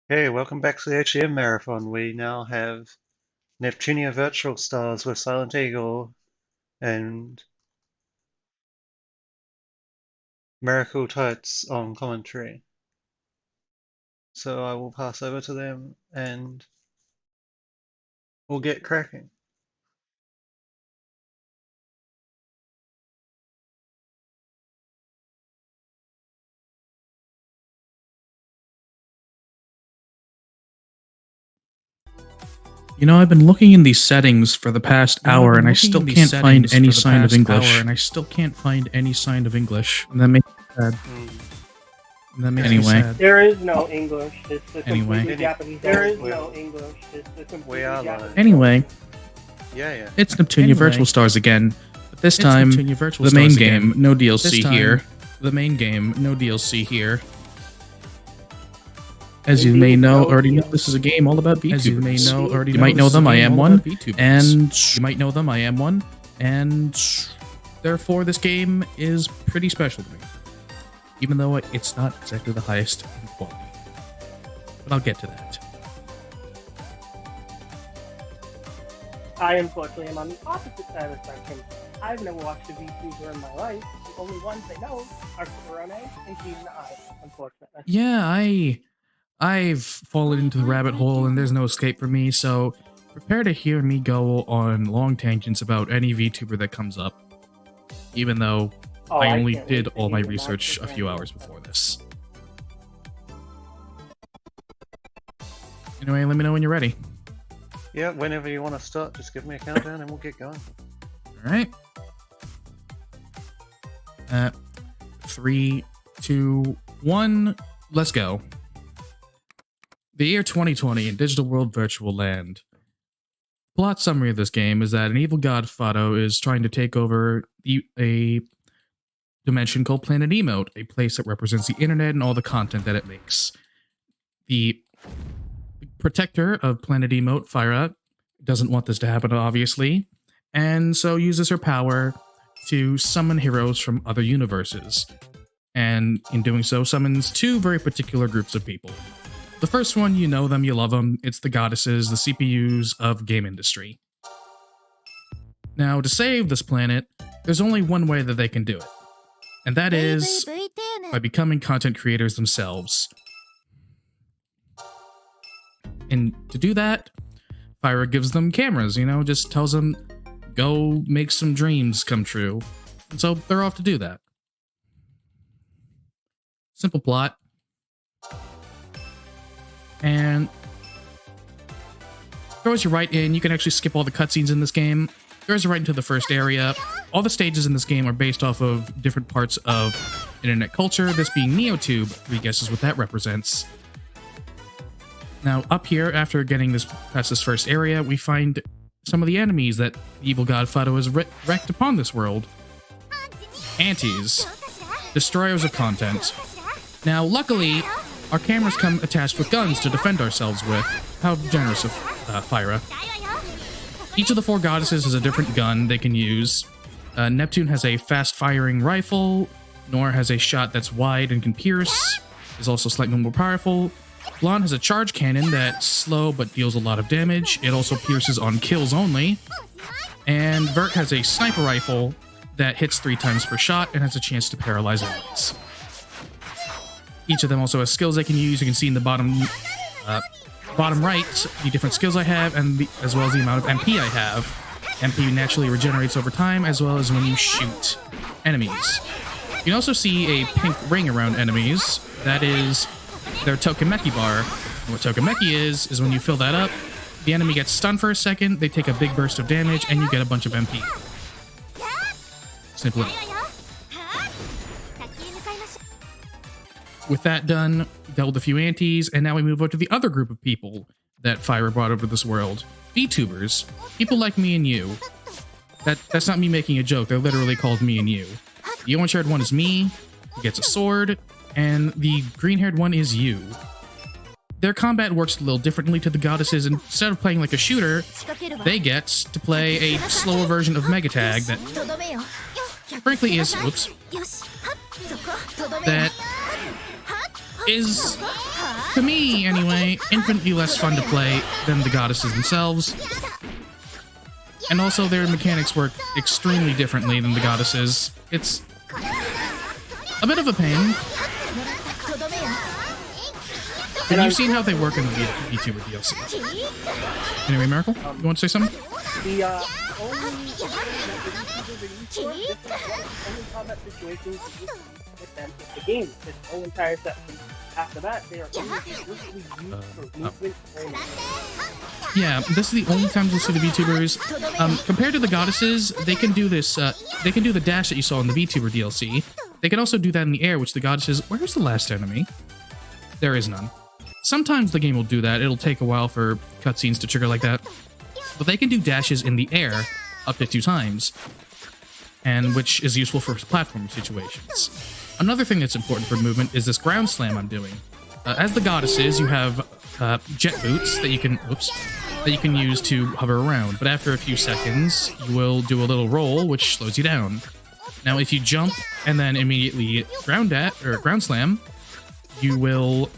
Hey, welcome back to the HDNMarathon. We now have Neptunia Virtual Stars with Silent Eagle and Miracle Tights on commentary. So I will pass over to them and we'll get cracking. You know, I've been looking in these settings for the past hour and I still can't find any sign of English. And that makes me sad. Anyway. There is no English. It's the Anyway. Japanese. There is no English. It's the completely Japanese. Anyway, Yeah. it's Neptunia Virtual Stars again. But this time, the main game, no DLC here. As you may know, already know, this is a game all about VTubers. You might know them, I am one, and therefore this game is pretty special to me. Even though it's not exactly the highest in quality. But I'll get to that. I unfortunately am on the opposite side of the spectrum. I've never watched a VTuber in my life. The only ones I know are Corone and Keys and I, unfortunately. Yeah, I've fallen into the rabbit hole and there's no escape for me, so prepare to hear me go on long tangents about any VTuber that comes up. Even though I only did all my research a few hours before this. Anyway, let me know when you're ready. Yeah, whenever you want to start, just give me a countdown and we'll get going. Alright. 3, 2, 1, let's go. The year 2020 in Digital World Virtual Land. Plot summary of this game is that an evil god Fado is trying to take over a dimension called Planet Emote, a place that represents the internet and all the content that it makes. The protector of Planet Emote, Fyra, doesn't want this to happen, obviously, and so uses her power to summon heroes from other universes. And in doing so, summons two very particular groups of people. The first one, you know them, you love them. It's the goddesses, the CPUs of game industry. Now, to save this planet, there's only one way that they can do it. And that is by becoming content creators themselves. And to do that, Fyra gives them cameras, just tells them, go make some dreams come true. And so they're off to do that. Simple plot. And throws you right in. You can actually skip all the cutscenes in this game. Throws you right into the first area. All the stages in this game are based off of different parts of internet culture, this being NeoTube. 3 guesses what that represents. Now, up here, after getting past this first area, we find some of the enemies that the evil god Fado has wrecked upon this world. Antis. Destroyers of content. Now, luckily, our cameras come attached with guns to defend ourselves with. How generous of Fyra. Each of the 4 goddesses has a different gun they can use. Neptune has a fast-firing rifle. Nor has a shot that's wide and can pierce. Is also slightly more powerful. Blonde has a charge cannon that's slow but deals a lot of damage. It also pierces on kills only. And Vert has a sniper rifle that hits 3 times per shot and has a chance to paralyze enemies. Each of them also has skills they can use. You can see in the bottom right the different skills I have, and as well as the amount of MP I have. MP naturally regenerates over time, as well as when you shoot enemies. You can also see a pink ring around enemies. That is their Tokimeki bar. And what Tokimeki is when you fill that up, the enemy gets stunned for a second, they take a big burst of damage, and you get a bunch of MP. Simple enough. With that done, dealt with a few antis, and now we move over to the other group of people that Fyra brought over to this world. VTubers. People like me and you. That's not me making a joke, they're literally called me and you. The orange-haired one is me, who gets a sword, and the green-haired one is you. Their combat works a little differently to the goddesses. Instead of playing like a shooter, they get to play a slower version of Megatag that frankly is... Whoops. That is to me anyway, infinitely less fun to play than the goddesses themselves. And also their mechanics work extremely differently than the goddesses. It's a bit of a pain. But you've seen how they work in the VTuber DLC. Anyway, Miracle, you want to say something? The only combat situations with them is the game. This whole entire section. After that, they are only exclusively used for movement only. Yeah, this is the only times you'll see the VTubers. Compared to the goddesses, they can do this. They can do the dash that you saw in the VTuber DLC. They can also do that in the air, which the goddesses. Where's the last enemy? There is none. Sometimes the game will do that. It'll take a while for cutscenes to trigger like that. But they can do dashes in the air up to 2 times, and which is useful for platform situations. Another thing that's important for movement is this ground slam I'm doing. As the goddesses, you have jet boots that you can use to hover around. But after a few seconds, you will do a little roll, which slows you down. Now, if you jump and then immediately ground slam, you will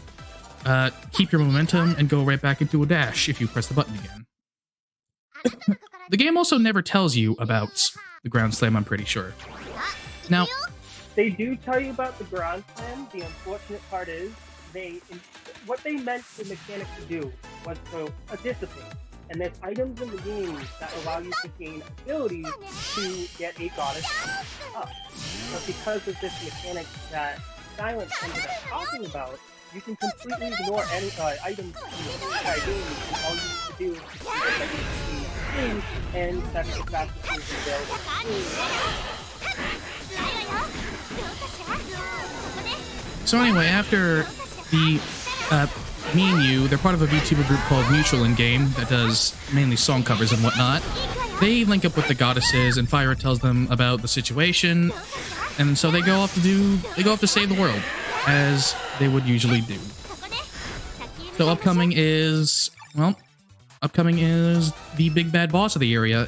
keep your momentum and go right back into a dash if you press the button again. The game also never tells you about the ground slam, I'm pretty sure. Now, they do tell you about the ground slam. The unfortunate part is what they meant the mechanic to do was for a discipline. And there's items in the game that allow you to gain abilities to get a goddess up. But because of this mechanic that Silent ended up talking about, you can completely ignore any items in the entire game, and all you need to do is things, and that's the fastest moving available. So anyway, after the me and you, they're part of a VTuber group called Mutual in Game that does mainly song covers and whatnot. They link up with the goddesses, and Fyra tells them about the situation, and so they go off to save the world, as they would usually do. So upcoming is the big bad boss of the area.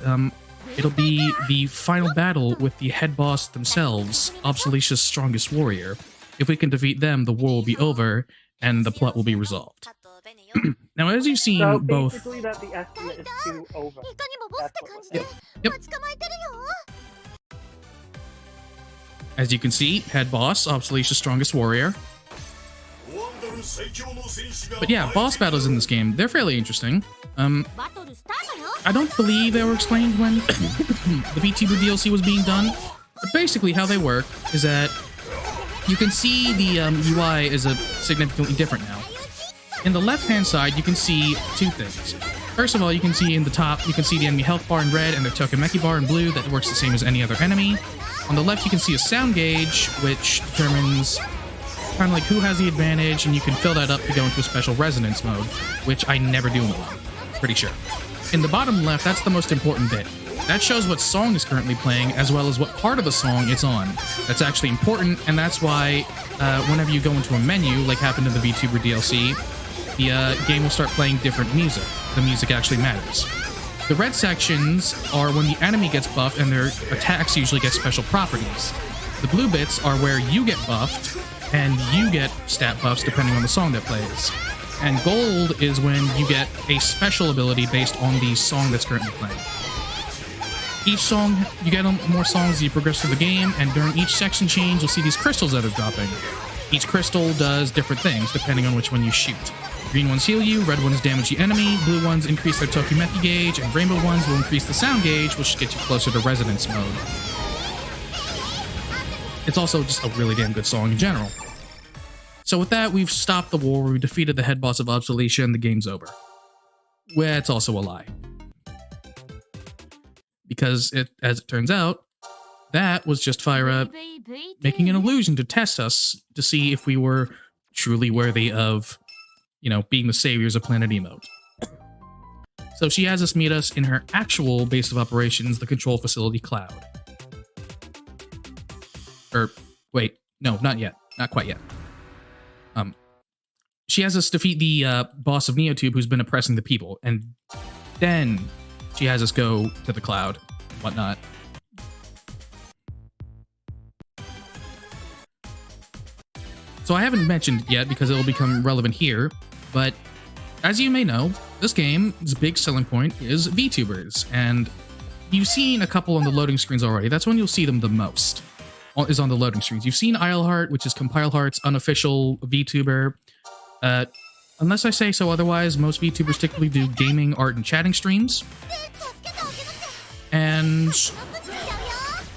It'll be the final battle with the head boss themselves, Obsoletia's strongest warrior. If we can defeat them, the war will be over, and the plot will be resolved. Now, as you've seen, So both... basically that the estimate is 2 over. That's what we're saying. Yep. As you can see, head boss, Obsoletia's strongest warrior. But yeah, boss battles in this game, they're fairly interesting. I don't believe they were explained when the VTuber DLC was being done, but basically how they work is that you can see the UI is significantly different now. In the left-hand side, you can see 2 things. First of all, you can see in the top, you can see the enemy health bar in red and their Tokimeki bar in blue. That works the same as any other enemy. On the left, you can see a sound gauge, which determines kind of like who has the advantage, and you can fill that up to go into a special resonance mode, which I never do in the one, pretty sure. In the bottom left, that's the most important bit. That shows what song is currently playing, as well as what part of the song it's on. That's actually important, and that's why whenever you go into a menu, like happened in the VTuber DLC, the game will start playing different music. The music actually matters. The red sections are when the enemy gets buffed and their attacks usually get special properties. The blue bits are where you get buffed, and you get stat buffs depending on the song that plays. And gold is when you get a special ability based on the song that's currently playing. Each song, you get more songs as you progress through the game, and during each section change, you'll see these crystals that are dropping. Each crystal does different things depending on which one you shoot. Green ones heal you, red ones damage the enemy, blue ones increase their Tokimeki gauge, and rainbow ones will increase the sound gauge, which gets you closer to resonance mode. It's also just a really damn good song in general. So with that, we've stopped the war, we defeated the head boss of Obsoletia, and the game's over. Well, it's also a lie. Because, as it turns out, that was just Fyra making an illusion to test us to see if we were truly worthy of, being the saviors of Planet Emote. So she has us meet us in her actual base of operations, the Control Facility Cloud. Wait, no, not yet. Not quite yet. She has us defeat the boss of Neotube who's been oppressing the people, and then she has us go to the cloud and whatnot. So So I haven't mentioned it yet because it will become relevant here, but as you may know, this game's big selling point is VTubers, and you've seen a couple on the loading screens already. That's when you'll see them the most, is on the loading screens. You've seen Isleheart, which is CompileHeart's unofficial VTuber. Unless I say so otherwise, most VTubers typically do gaming, art, and chatting streams. And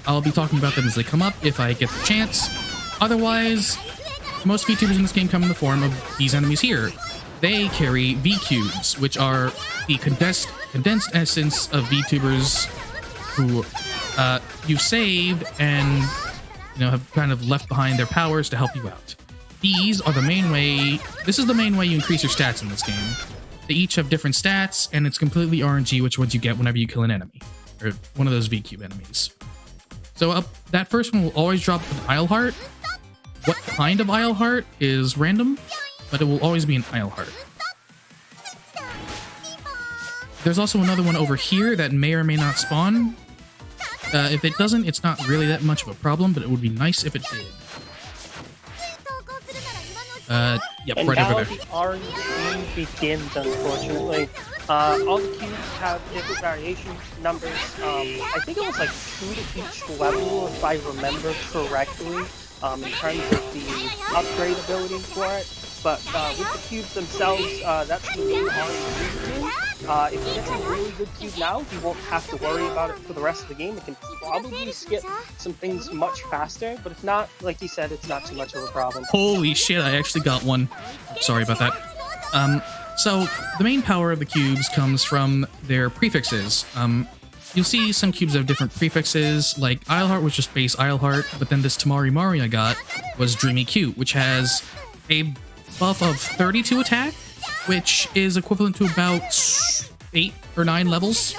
I'll be talking about them as they come up if I get the chance. Otherwise, most VTubers in this game come in the form of these enemies here. They carry V-Cubes, which are the condensed essence of VTubers who you've saved and have kind of left behind their powers to help you out. These are the main way. This is the main way you increase your stats in this game. They each have different stats, and it's completely RNG which ones you get whenever you kill an enemy, or one of those V-Cube enemies. So that first one will always drop an Isleheart. What kind of Isleheart is random, but it will always be an Isleheart. There's also another one over here that may or may not spawn. If it doesn't, it's not really that much of a problem, but it would be nice if it did. Yep, And right now over the there. RNG begins, unfortunately. All the cubes have different variation numbers. I think it was like 2 to each level, if I remember correctly, in terms of the upgrade ability for it. But with the cubes themselves, that's the main RNG thing. If you get a really good cube now, you won't have to worry about it for the rest of the game. It can probably skip some things much faster, but if not, like you said, it's not too much of a problem. Holy shit, I actually got one. Sorry about that. So the main power of the cubes comes from their prefixes. You'll see some cubes have different prefixes, like Isleheart was just base Isleheart, but then this Tamari Mari I got was Dreamy Cute, which has a buff of 32 attack, which is equivalent to about 8 or 9 levels.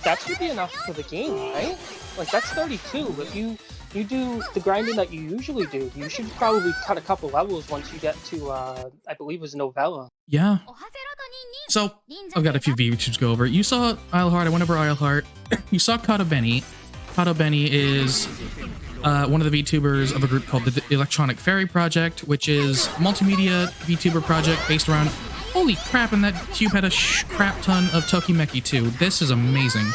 That should be enough for the game, right? Like, that's 32. If you do the grinding that you usually do, you should probably cut a couple levels once you get to, I believe it was Novella. Yeah. So, I've got a few VTubers to go over. You saw Isleheart, I went over Isleheart. You saw Kato Benny. Kato Benny is one of the VTubers of a group called the Electronic Fairy Project, which is a multimedia VTuber project based around... Holy crap, and that cube had a crap ton of Tokimeki too. This is amazing.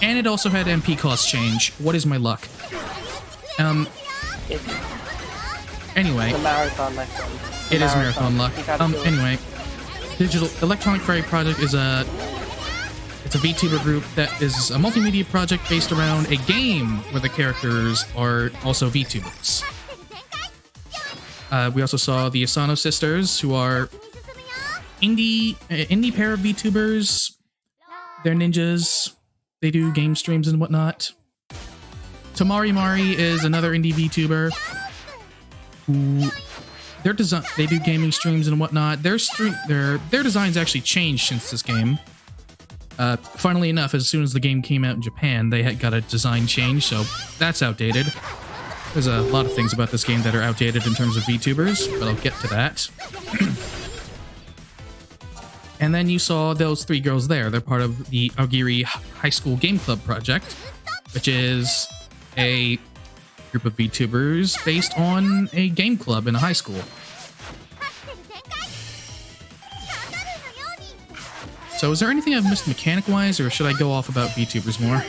And it also had MP cost change. What is my luck? Anyway. The marathon, my friend. It is marathon luck. Anyway. Electronic Fairy Project is it's a VTuber group that is a multimedia project based around a game where the characters are also VTubers. We also saw the Asano sisters, who are indie pair of VTubers. They're ninjas. They do game streams and whatnot. Tamari Mari is another indie VTuber who they do gaming streams and whatnot. Their designs actually changed since this game. Funnily enough, as soon as the game came out in Japan, they had got a design change, so that's outdated. There's a lot of things about this game that are outdated in terms of VTubers, but I'll get to that. And then you saw those 3 girls there. They're part of the Aogiri High School Game Club project, which is a group of VTubers based on a game club in a high school. So is there anything I've missed mechanic-wise, or should I go off about VTubers more?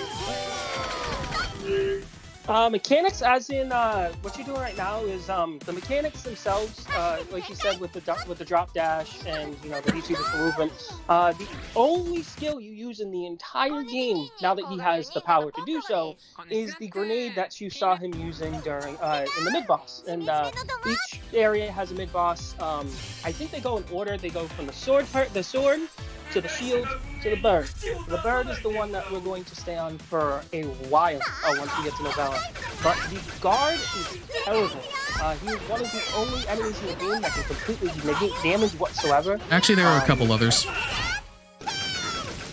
Mechanics, as in what you're doing right now, is the mechanics themselves. Like you said, with the drop dash and the VTuber for movement. The only skill you use in the entire game, now that he has the power to do so, is the grenade that you saw him using during in the mid boss. And each area has a mid boss. I think they go in order. They go from the sword to the shield, to the bird. The bird is the one that we're going to stay on for a while once we get to Novella. But the guard is terrible. He is one of the only enemies in the game that can completely negate damage whatsoever. Actually, there are a couple others.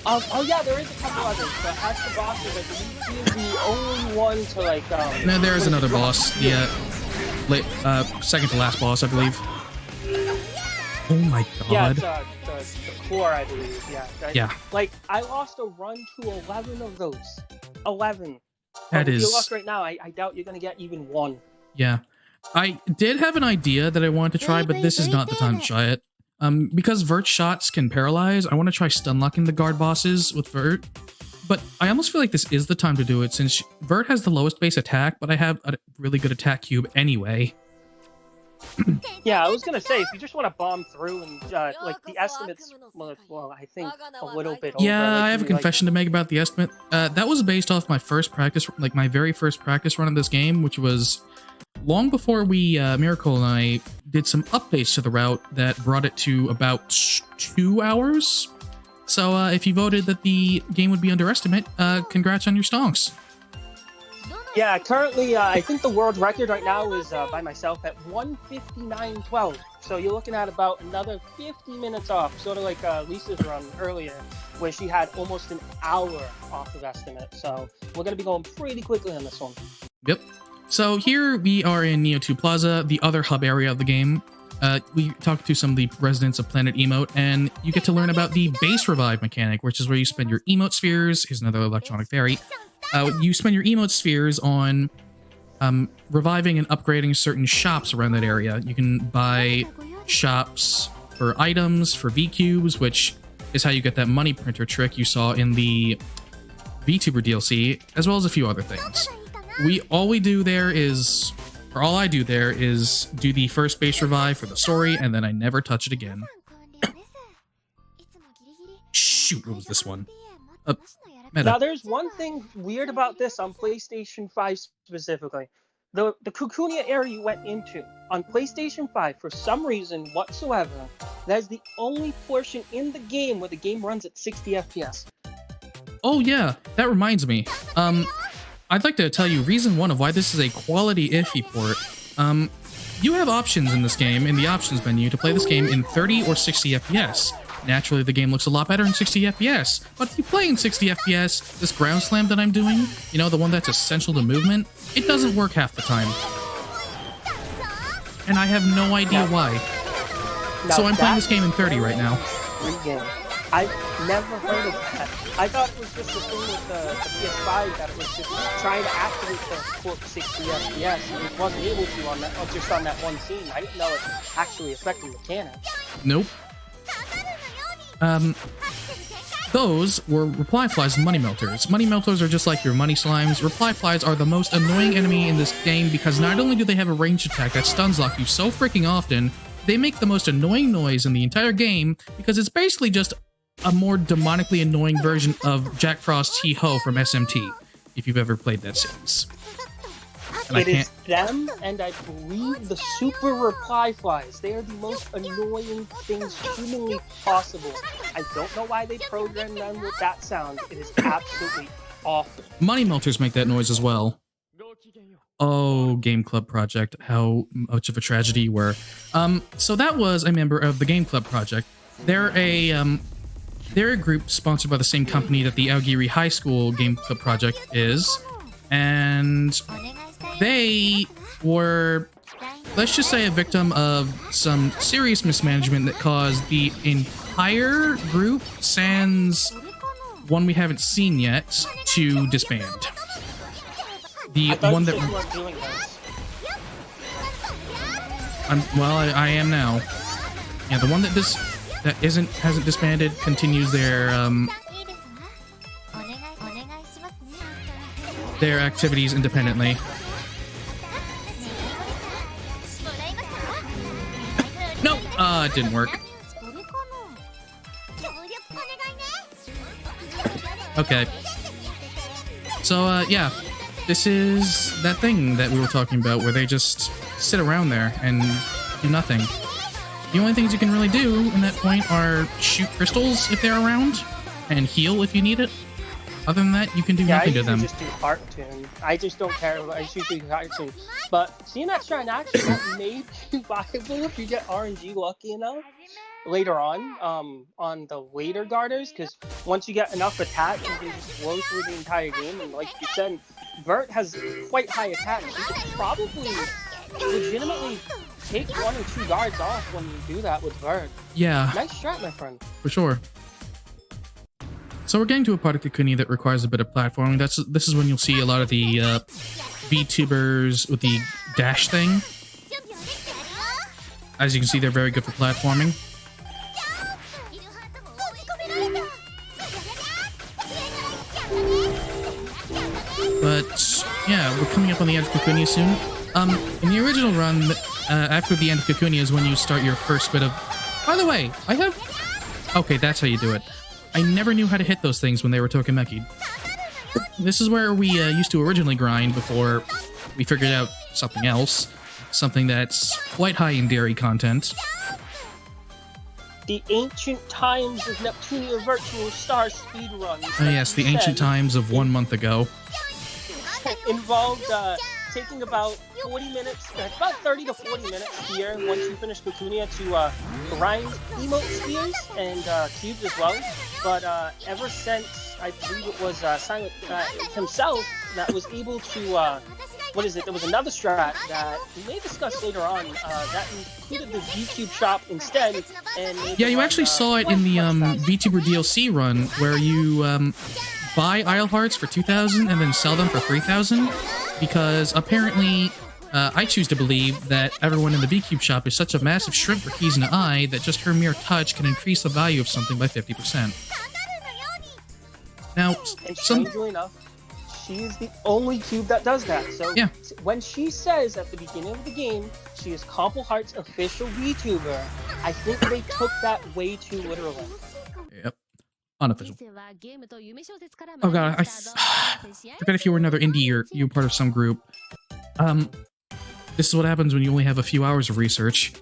Oh yeah, there is a couple others, but as the bosses, I believe he is the only one to No, there is another boss. The second to last boss, I believe. Oh my god. Yeah, it's the core, I believe. Yeah. Like, I lost a run to 11 of those. 11. That With is... your luck right now, I doubt you're going to get even one. Yeah. I did have an idea that I wanted to try, but this is not the time to try it. Because Vert shots can paralyze, I want to try stun locking the guard bosses with Vert. But I almost feel like this is the time to do it, since Vert has the lowest base attack, but I have a really good attack cube anyway. Yeah, I was gonna say, if you just want to bomb through and like the estimates, well, I think a little bit over. Yeah, like, I have a confession to make about the estimate. That was based off my first practice, like my very first practice run of this game, which was long before we, Miracle and I, did some updates to the route that brought it to about 2 hours. So if you voted that the game would be underestimate, congrats on your stonks. Yeah, currently, I think the world record right now is by myself at 1:59:12. So you're looking at about another 50 minutes off, sort of like Lisa's run earlier, where she had almost an hour off of estimate. So we're going to be going pretty quickly on this one. Yep. So here we are in Neo 2 Plaza, the other hub area of the game. We talked to some of the residents of Planet Emote, and you get to learn about the base revive mechanic, which is where you spend your emote spheres. Here's another electronic fairy. You spend your emote spheres on reviving and upgrading certain shops around that area. You can buy shops for items, for V-Cubes, which is how you get that money printer trick you saw in the VTuber DLC, as well as a few other things. All I do there is do the first base revive for the story, and then I never touch it again. Shoot, what was this one? Meta. Now, there's one thing weird about this on PlayStation 5 specifically. The Kukunia area you went into on PlayStation 5, for some reason whatsoever, that is the only portion in the game where the game runs at 60 FPS. Oh yeah, that reminds me. I'd like to tell you reason one of why this is a quality iffy port. You have options in this game in the options menu to play this game in 30 or 60 FPS. Naturally, the game looks a lot better in 60 FPS, but if you play in 60 FPS, this ground slam that I'm doing, you know, the one that's essential to movement, it doesn't work half the time. And I have no idea why. So I'm playing this game in 30 right now. I've never heard of that. I thought it was just the thing with the PS5 that it was just trying to activate the quote 60 FPS, and it wasn't able to on that, just on that one scene. I didn't know it actually affected mechanics. Nope. Those were reply flies and money melters. Money melters are just like your money slimes. Reply flies are the most annoying enemy in this game because not only do they have a ranged attack that stuns lock you so freaking often, they make the most annoying noise in the entire game because it's basically just a more demonically annoying version of Jack Frost's Hee-Ho from SMT, if you've ever played that series. And it is them, and I believe the super reply flies. They are the most annoying things humanly possible. I don't know why they programmed them with that sound. It is absolutely awful. Money melters make that noise as well. Oh, Game Club Project, how much of a tragedy you were. So that was a member of the Game Club Project. They're a group sponsored by the same company that the Aogiri High School Game Club Project is, and they were, let's just say, a victim of some serious mismanagement that caused the entire group, sans one we haven't seen yet, to disband. The one that I am now. Yeah, the one that hasn't disbanded continues their activities independently. Nope, it didn't work. Okay. So, yeah. This is that thing that we were talking about where they just sit around there and do nothing. The only things you can really do in that point are shoot crystals if they're around and heal if you need it. Other than that, you can do nothing to them. I just do Heart Tune. I just don't care. I just do Heart Tune. But seeing that Shrine actually that may be viable if you get RNG lucky enough later on the later garters, because once you get enough attack, you can just blow through the entire game. And like you said, Vert has quite high attack. You could probably legitimately take 1 or 2 guards off when you do that with Vert. Yeah. Nice strat, my friend. For sure. So we're getting to a part of Kakuni that requires a bit of platforming. This is when you'll see a lot of the VTubers with the dash thing. As you can see, they're very good for platforming. But yeah, we're coming up on the end of Kakunia soon. In the original run, after the end of Kakunia is when you start your first bit of... By the way, I have... Okay, that's how you do it. I never knew how to hit those things when they were Tokameki'd. This is where we used to originally grind before we figured out something else. Something that's quite high in dairy content. The ancient times of Neptunia Virtual Star speedruns. Oh yes, the ancient times of 1 month ago. Involved taking about 40 minutes, about 30 to 40 minutes here once you finish Neptunia to grind emote spheres and cubes as well. But ever since, I believe it was Silent himself that was able to, there was another strat that we may discuss later on that included the VTube shop instead. And yeah, you actually saw it in the VTuber DLC run where you buy Isle Hearts for 2,000 and then sell them for 3,000 because apparently I choose to believe that everyone in the VCube shop is such a massive shrimp for keys in the eye that just her mere touch can increase the value of something by 50%. Now, and strangely enough, she's the only cube that does that. So yeah. When she says at the beginning of the game she is Compo Heart's official VTuber, I think they took that way too literally. Yep. Unofficial. Oh god, I forget if you were another indie or you were part of some group. This is what happens when you only have a few hours of research.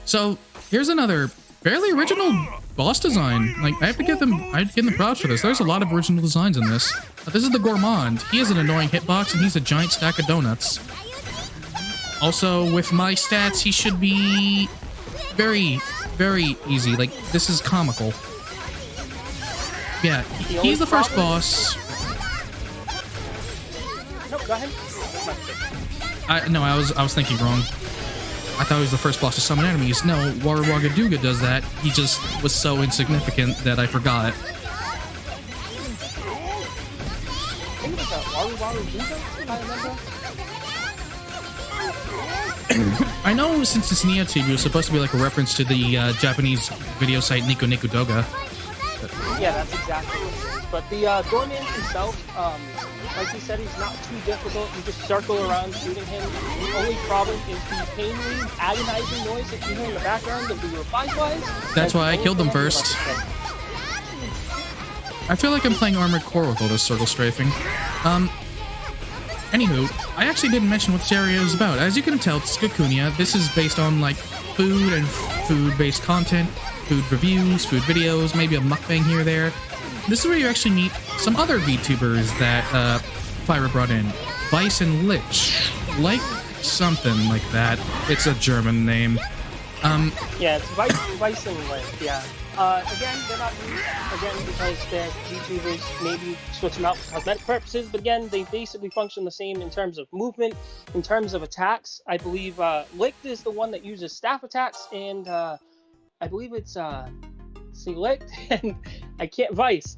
So, here's another fairly original boss design. Like, I have to give them props for this. There's a lot of original designs in this. This is the Gourmand. He has an annoying hitbox and he's a giant stack of donuts. Also, with my stats, he should be very, very easy. Like, this is comical. Yeah, he's the first boss. No, go ahead. No, I was thinking wrong. I thought he was the first boss to summon enemies. No, Warwagaduga does that. He just was so insignificant that I forgot. I know since it's NeoTube, it was supposed to be like a reference to the Japanese video site Nico Nico Doga. Yeah, that's exactly what it is. But the Gourmand himself, like he said, he's not too difficult. You just circle around shooting him. The only problem is the painfully agonizing noise that you hear in the background of the replies. That's why I killed them first. I feel like I'm playing Armored Core with all this circle strafing. Anywho, I actually didn't mention what this area is about. As you can tell, it's Kakunia. This is based on, like, food and food-based content, food reviews, food videos, maybe a mukbang here or there. This is where you actually meet some other VTubers that Fyra brought in. Vice and Lich. Like something like that. It's a German name. Yeah, it's Vice and Lich, yeah. Again, they're not used, again, because they're VTubers, maybe switch them out for cosmetic purposes, but again, they basically function the same in terms of movement, in terms of attacks. I believe Licht is the one that uses staff attacks, and I believe it's Licht, and I can't, Vice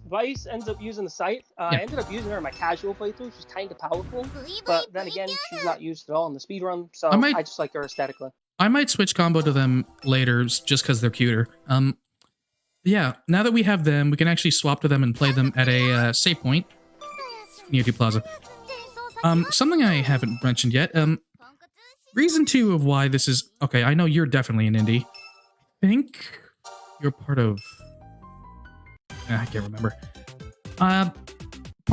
ends up using the scythe. Yeah. I ended up using her in my casual playthrough. She's kind of powerful, but then again, she's not used at all in the speedrun, so I just like her aesthetically. I might switch combo to them later just because they're cuter. Yeah, now that we have them, we can actually swap to them and play them at a save point. NeoTube Plaza. Something I haven't mentioned yet. Reason 2 of why this is... Okay, I know you're definitely an indie. I think you're part of... I can't remember.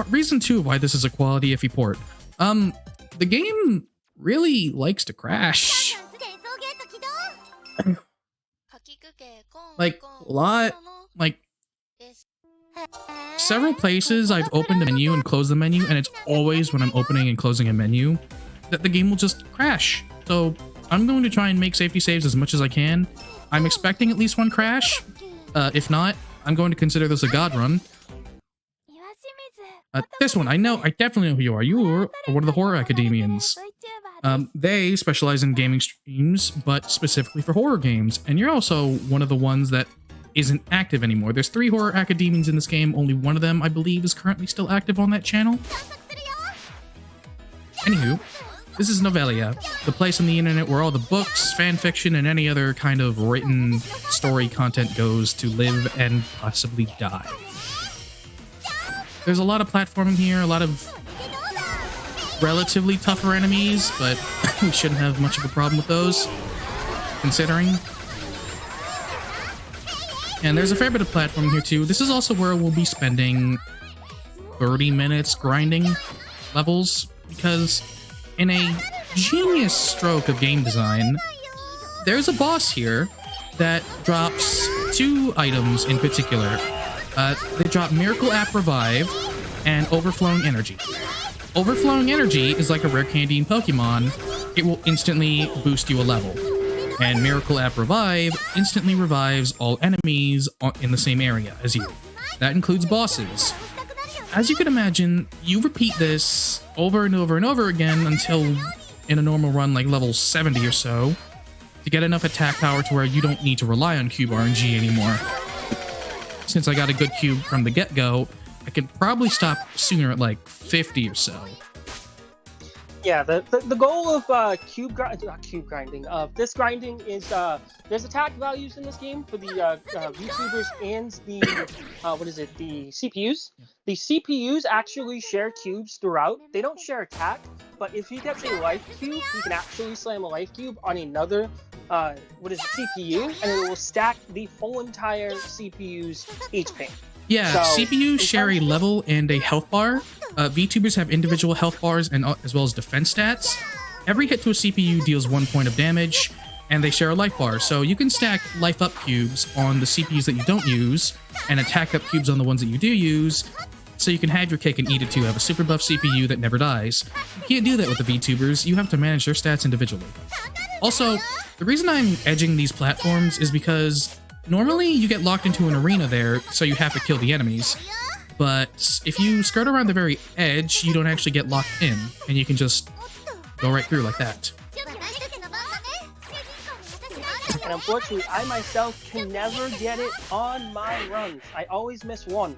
Reason 2 of why this is a quality iffy port. The game really likes to crash. Like, a lot... Like, several places I've opened a menu and closed the menu, and it's always when I'm opening and closing a menu that the game will just crash. So, I'm going to try and make safety saves as much as I can. I'm expecting at least one crash. If not, I'm going to consider this a god run. This one, I definitely know who you are. You are one of the horror academians. They specialize in gaming streams, but specifically for horror games. And you're also one of the ones that isn't active anymore. There's 3 horror academians in this game. Only one of them, I believe, is currently still active on that channel. Anywho, This is Novelia, the place on the internet where all the books, fan fiction, and any other kind of written story content goes to live and possibly die. There's a lot of platforming here, a lot of relatively tougher enemies, but we shouldn't have much of a problem with those, considering. And there's a fair bit of platforming here too. This is also where we'll be spending 30 minutes grinding levels, because in a genius stroke of game design, there's a boss here that drops 2 items in particular. They drop Miracle App Revive and Overflowing Energy. Overflowing Energy is like a rare candy in Pokemon. It will instantly boost you a level. And Miracle App Revive instantly revives all enemies in the same area as you. That includes bosses. As you can imagine, you repeat this over and over and over again until, in a normal run like level 70 or so, to get enough attack power to where you don't need to rely on cube RNG anymore. Since I got a good cube from the get-go, I could probably stop sooner at like 50 or so. Yeah, the goal of cube grinding, this grinding is there's attack values in this game for the VTubers and the the CPUs. The CPUs actually share cubes throughout. They don't share attack, but if he gets a life cube, he can actually slam a life cube on another CPU, and it will stack the whole entire CPU's HP. Yeah, so, CPUs share a level and a health bar. VTubers have individual health bars and as well as defense stats. Every hit to a CPU deals 1 point of damage, and they share a life bar. So you can stack life up cubes on the CPUs that you don't use, and attack up cubes on the ones that you do use, so you can have your cake and eat it too. Have a super buff CPU that never dies. You can't do that with the VTubers. You have to manage their stats individually. Also, the reason I'm edging these platforms is because normally you get locked into an arena there, so you have to kill the enemies. But if you skirt around the very edge, you don't actually get locked in, and you can just go right through like that. And unfortunately, I myself can never get it on my runs. I always miss one.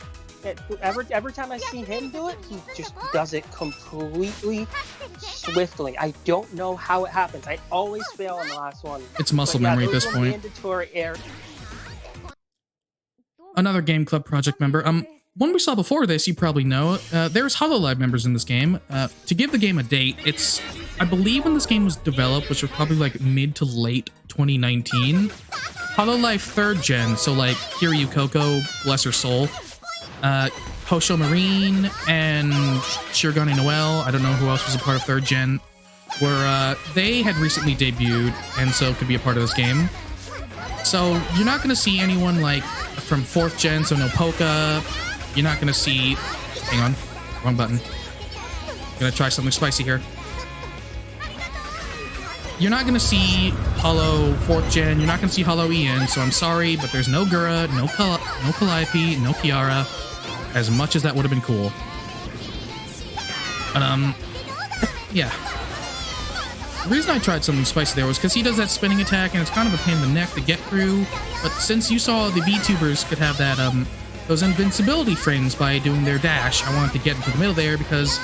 Every time I see him do it, he just does it completely swiftly. I don't know how it happens. I always fail on the last one. It's muscle memory at this point. Another Game Club project member. One we saw before this, you probably know. There's HoloLive members in this game. To give the game a date, it's, I believe when this game was developed, which was probably like mid to late 2019. HoloLive 3rd gen, so like Kiryu Coco, bless her soul, Hosho Marine, and Shirogane Noelle, I don't know who else was a part of 3rd gen, where they had recently debuted, and so could be a part of this game. So you're not going to see anyone like from 4th gen, so no Poka. You're not going to see... Hang on. Wrong button. Gonna try something spicy here. You're not going to see Hollow 4th gen. You're not going to see Hollow Ian, so I'm sorry, but there's no Gura, no Calliope, no Kiara. As much as that would have been cool. But, yeah. The reason I tried something spicy there was because he does that spinning attack, and it's kind of a pain in the neck to get through. But since you saw the VTubers could have that, those invincibility frames by doing their dash, I wanted to get into the middle there because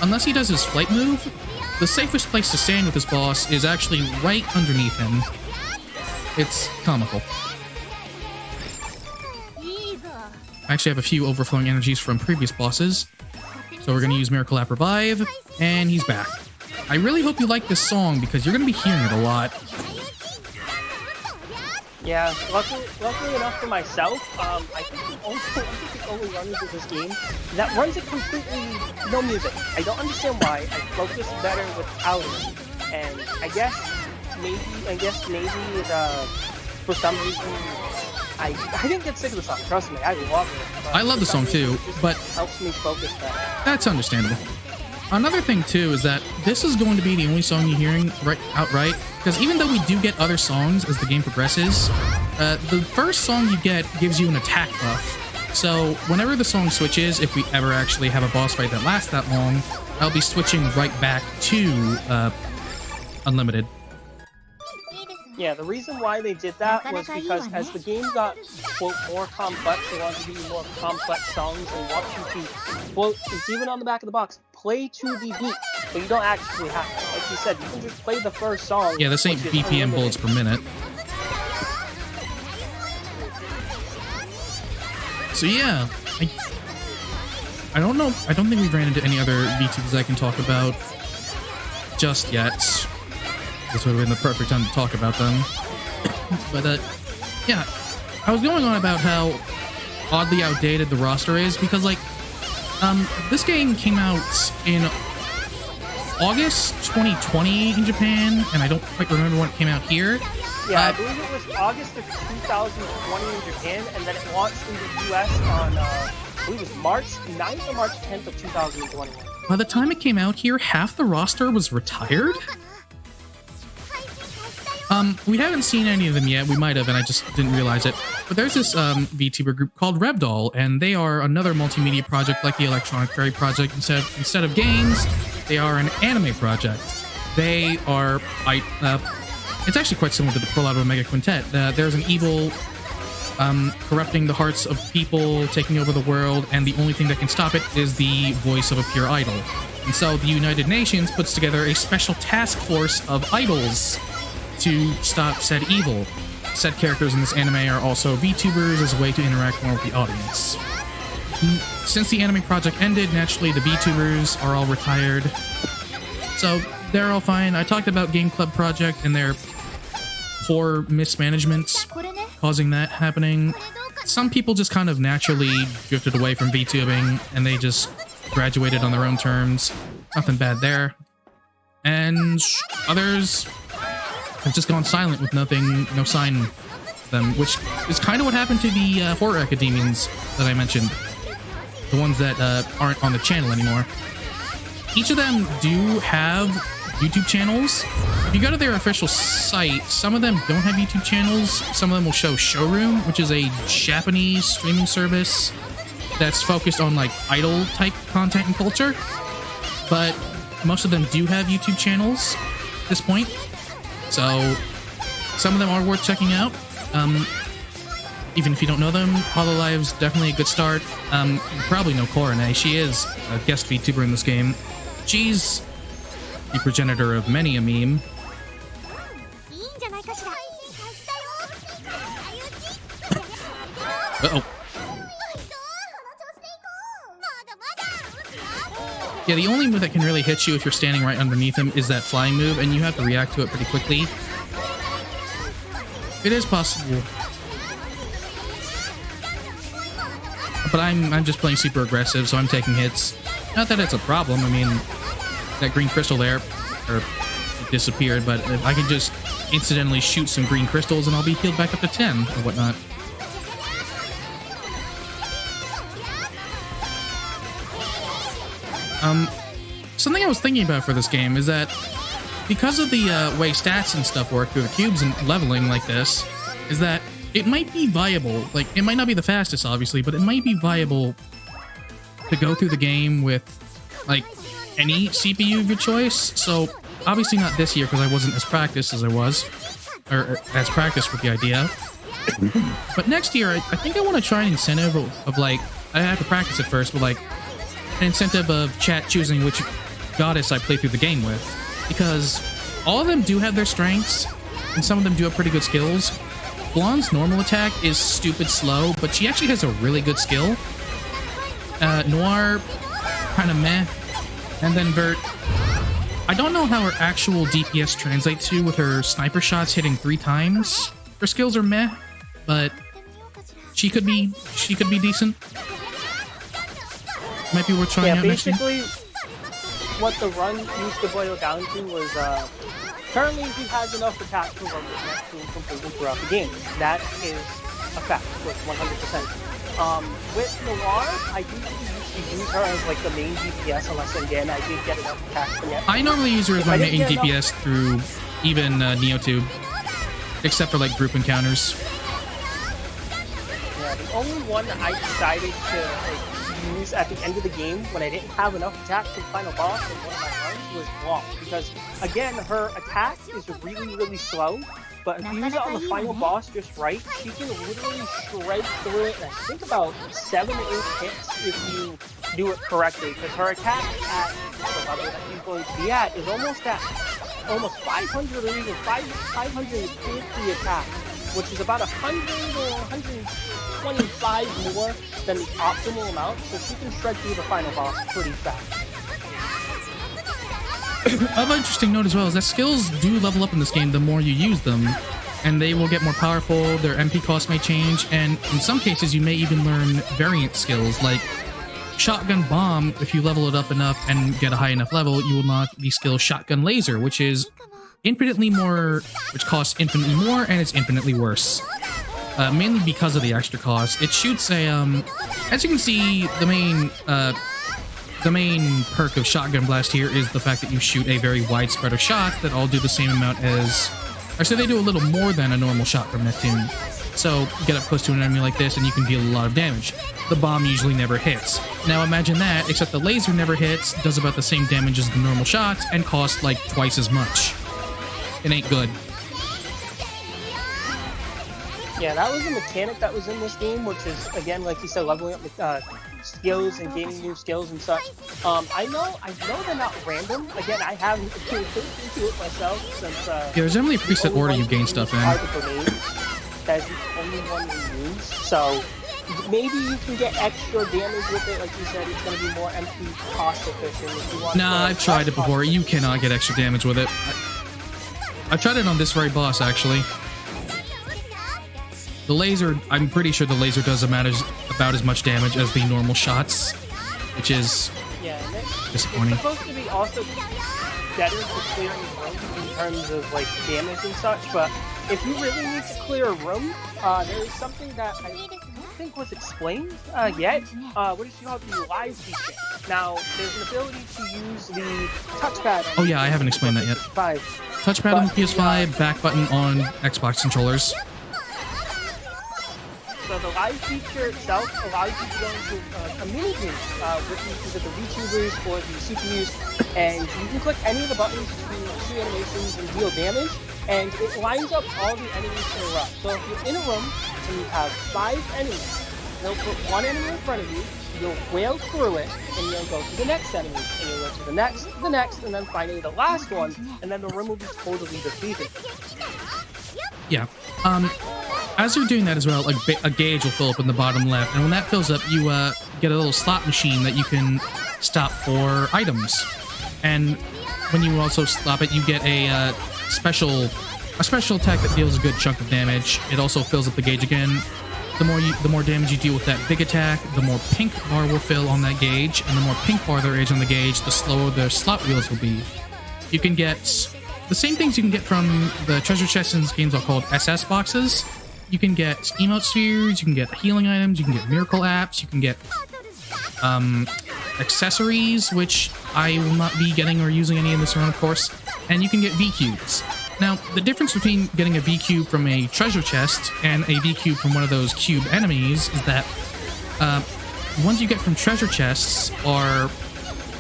unless he does his flight move, the safest place to stand with this boss is actually right underneath him. It's comical. I actually have a few overflowing energies from previous bosses, so we're going to use Miracle App Revive, and he's back. I really hope you like this song because you're going to be hearing it a lot. Yeah, luckily enough for myself, I think the only runners of this game that runs it completely no music. I don't understand why. I focus better without it, and I guess maybe for some reason I didn't get sick of the song. Trust me, I love it. I love the song too, but it helps me focus better. That's understandable. Another thing too is that this is going to be the only song you're hearing outright, because even though we do get other songs as the game progresses, the first song you get gives you an attack buff. So whenever the song switches, if we ever actually have a boss fight that lasts that long, I'll be switching right back to Unlimited. Yeah, the reason why they did that was because as the game got, quote, more complex, they wanted to give you more complex songs and want you to, quote, it's even on the back of the box, play to the beat, but you don't actually have to. Like you said, you can just play the first song. Yeah, this ain't BPM bullets per minute. So yeah, I don't know. I don't think we've ran into any other VTubers I can talk about just yet. This would have been the perfect time to talk about them. But yeah, I was going on about how oddly outdated the roster is because like this game came out in August 2020 in Japan, and I don't quite remember when it came out here. Yeah, I believe it was August of 2020 in Japan, and then it launched in the US on, I believe it was March 9th or March 10th of 2021. By the time it came out here, half the roster was retired. We haven't seen any of them yet. We might have, and I just didn't realize it. But there's this VTuber group called Revdoll, and they are another multimedia project like the Electronic Fairy project. Instead of games, they are an anime project. They are... it's actually quite similar to the Pearl Out Omega Quintet. There's an evil corrupting the hearts of people, taking over the world, and the only thing that can stop it is the voice of a pure idol. And so the United Nations puts together a special task force of idols to stop said evil. Said characters in this anime are also VTubers as a way to interact more with the audience. Since the anime project ended, naturally the VTubers are all retired. So they're all fine. I talked about Game Club Project and their poor mismanagement causing that happening. Some people just kind of naturally drifted away from VTubing and they just graduated on their own terms. Nothing bad there. And others have just gone silent with no sign of them, which is kind of what happened to the horror academians that I mentioned. The ones that aren't on the channel anymore. Each of them do have YouTube channels. If you go to their official site, some of them don't have YouTube channels. Some of them will show Showroom, which is a Japanese streaming service that's focused on like idol type content and culture. But most of them do have YouTube channels at this point. So some of them are worth checking out. Even if you don't know them, Hololive's definitely a good start. You probably know Korone. She is a guest VTuber in this game. She's the progenitor of many a meme. Uh-oh. Yeah, the only move that can really hit you if you're standing right underneath him is that flying move, and you have to react to it pretty quickly. It is possible. But I'm just playing super aggressive, so I'm taking hits. Not that it's a problem. I mean, that green crystal there, it disappeared, but if I can just incidentally shoot some green crystals and I'll be healed back up to 10 or whatnot. Something I was thinking about for this game is that because of the way stats and stuff work through the cubes and leveling like this, is that it might be viable. Like, it might not be the fastest, obviously, but it might be viable to go through the game with, like, any CPU of your choice. So, obviously not this year because I wasn't as practiced as I was, or as practiced with the idea. But next year, I think I want to try an incentive of, like, I have to practice it first, but, like, an incentive of chat choosing which goddess I play through the game with. Because all of them do have their strengths, and some of them do have pretty good skills. Blonde's normal attack is stupid slow, but she actually has a really good skill. Noir, kind of meh. And then Vert, I don't know how her actual DPS translates to with her sniper shots hitting 3 times. Her skills are meh, but she could be decent. Might be worth trying out next year. Basically, what the run used to boil down to was, currently he has enough attack to run with Neptune completely throughout the game. That is a fact, with 100%. With Noir, I usually use her as like the main DPS, unless again I did get enough attack for Neptune. I normally use her as my main DPS through even NeoTube, except for like group encounters. Yeah, the only one that I decided to use at the end of the game when I didn't have enough attack for the final boss in one of my runs was Blanc, because again her attack is really slow, but if you use it on the final boss just right, she can literally shred through it in I think about 7 to 8 hits if you do it correctly, because her attack at the level that she's going to be at is almost 500 or even 550 attack, which is about 100 or 125 more than the optimal amount, so she can shred through the final boss pretty fast. Of interesting note as well is that skills do level up in this game the more you use them, and they will get more powerful, their MP cost may change, and in some cases you may even learn variant skills like Shotgun Bomb. If you level it up enough and get a high enough level, you will unlock the skill Shotgun Laser, which is infinitely more, which costs infinitely more and it's infinitely worse. Mainly because of the extra cost. It shoots a, as you can see, the main perk of Shotgun Blast here is the fact that you shoot a very wide spread of shots that all do the same amount as, or so they do a little more than a normal shot from Neptune. So you get up close to an enemy like this and you can deal a lot of damage. The bomb usually never hits. Now imagine that, except the laser never hits, does about the same damage as the normal shots, and costs like twice as much. It ain't good. Yeah, that was a mechanic that was in this game, which is, again, like you said, leveling up skills and gaining new skills and such. I know they're not random. Again, I haven't looked into it myself since. Yeah, there's generally a preset order you gain stuff in. That's the only one we use. So maybe you can get extra damage with it. Like you said, it's going to be more MP cost efficient. If you want. Nah, I've tried it before. You cannot get extra damage with it. I've tried it on this very boss, actually. The laser, I'm pretty sure the laser does about as much damage as the normal shots, which is disappointing. It's supposed to be also better for clearing rooms in terms of like damage and such, but if you really need to clear a room, there is something that I don't think was explained yet. What is called the live feature. Now, there's an ability to use the touchpad. Oh yeah, I haven't explained that yet. Touchpad on the PS5, back button on Xbox controllers. So the live feature itself allows you to go into a mini game with either the VTubers or the CPUs, and you can click any of the buttons to see animations and deal damage, and it lines up all the enemies in a row. So if you're in a room and you have 5 enemies, they'll put one enemy in front of you, you'll whale through it, and you'll go to the next enemy, and you'll go to the next, and then finally the last one, and then the room will be totally defeated. Yeah. As you're doing that as well, a gauge will fill up in the bottom left, and when that fills up, you get a little slot machine that you can stop for items. And when you also stop it, you get a special attack that deals a good chunk of damage. It also fills up the gauge again. The more damage you deal with that big attack, the more pink bar will fill on that gauge, and the more pink bar there is on the gauge, the slower the slot wheels will be. You can get the same things you can get from the treasure chests in games are called SS boxes. You can get emote spheres, you can get healing items, you can get miracle apps, you can get accessories, which I will not be getting or using any in this run, of course, and you can get V-cubes. Now, the difference between getting a V-cube from a treasure chest and a V-cube from one of those cube enemies is that ones you get from treasure chests are...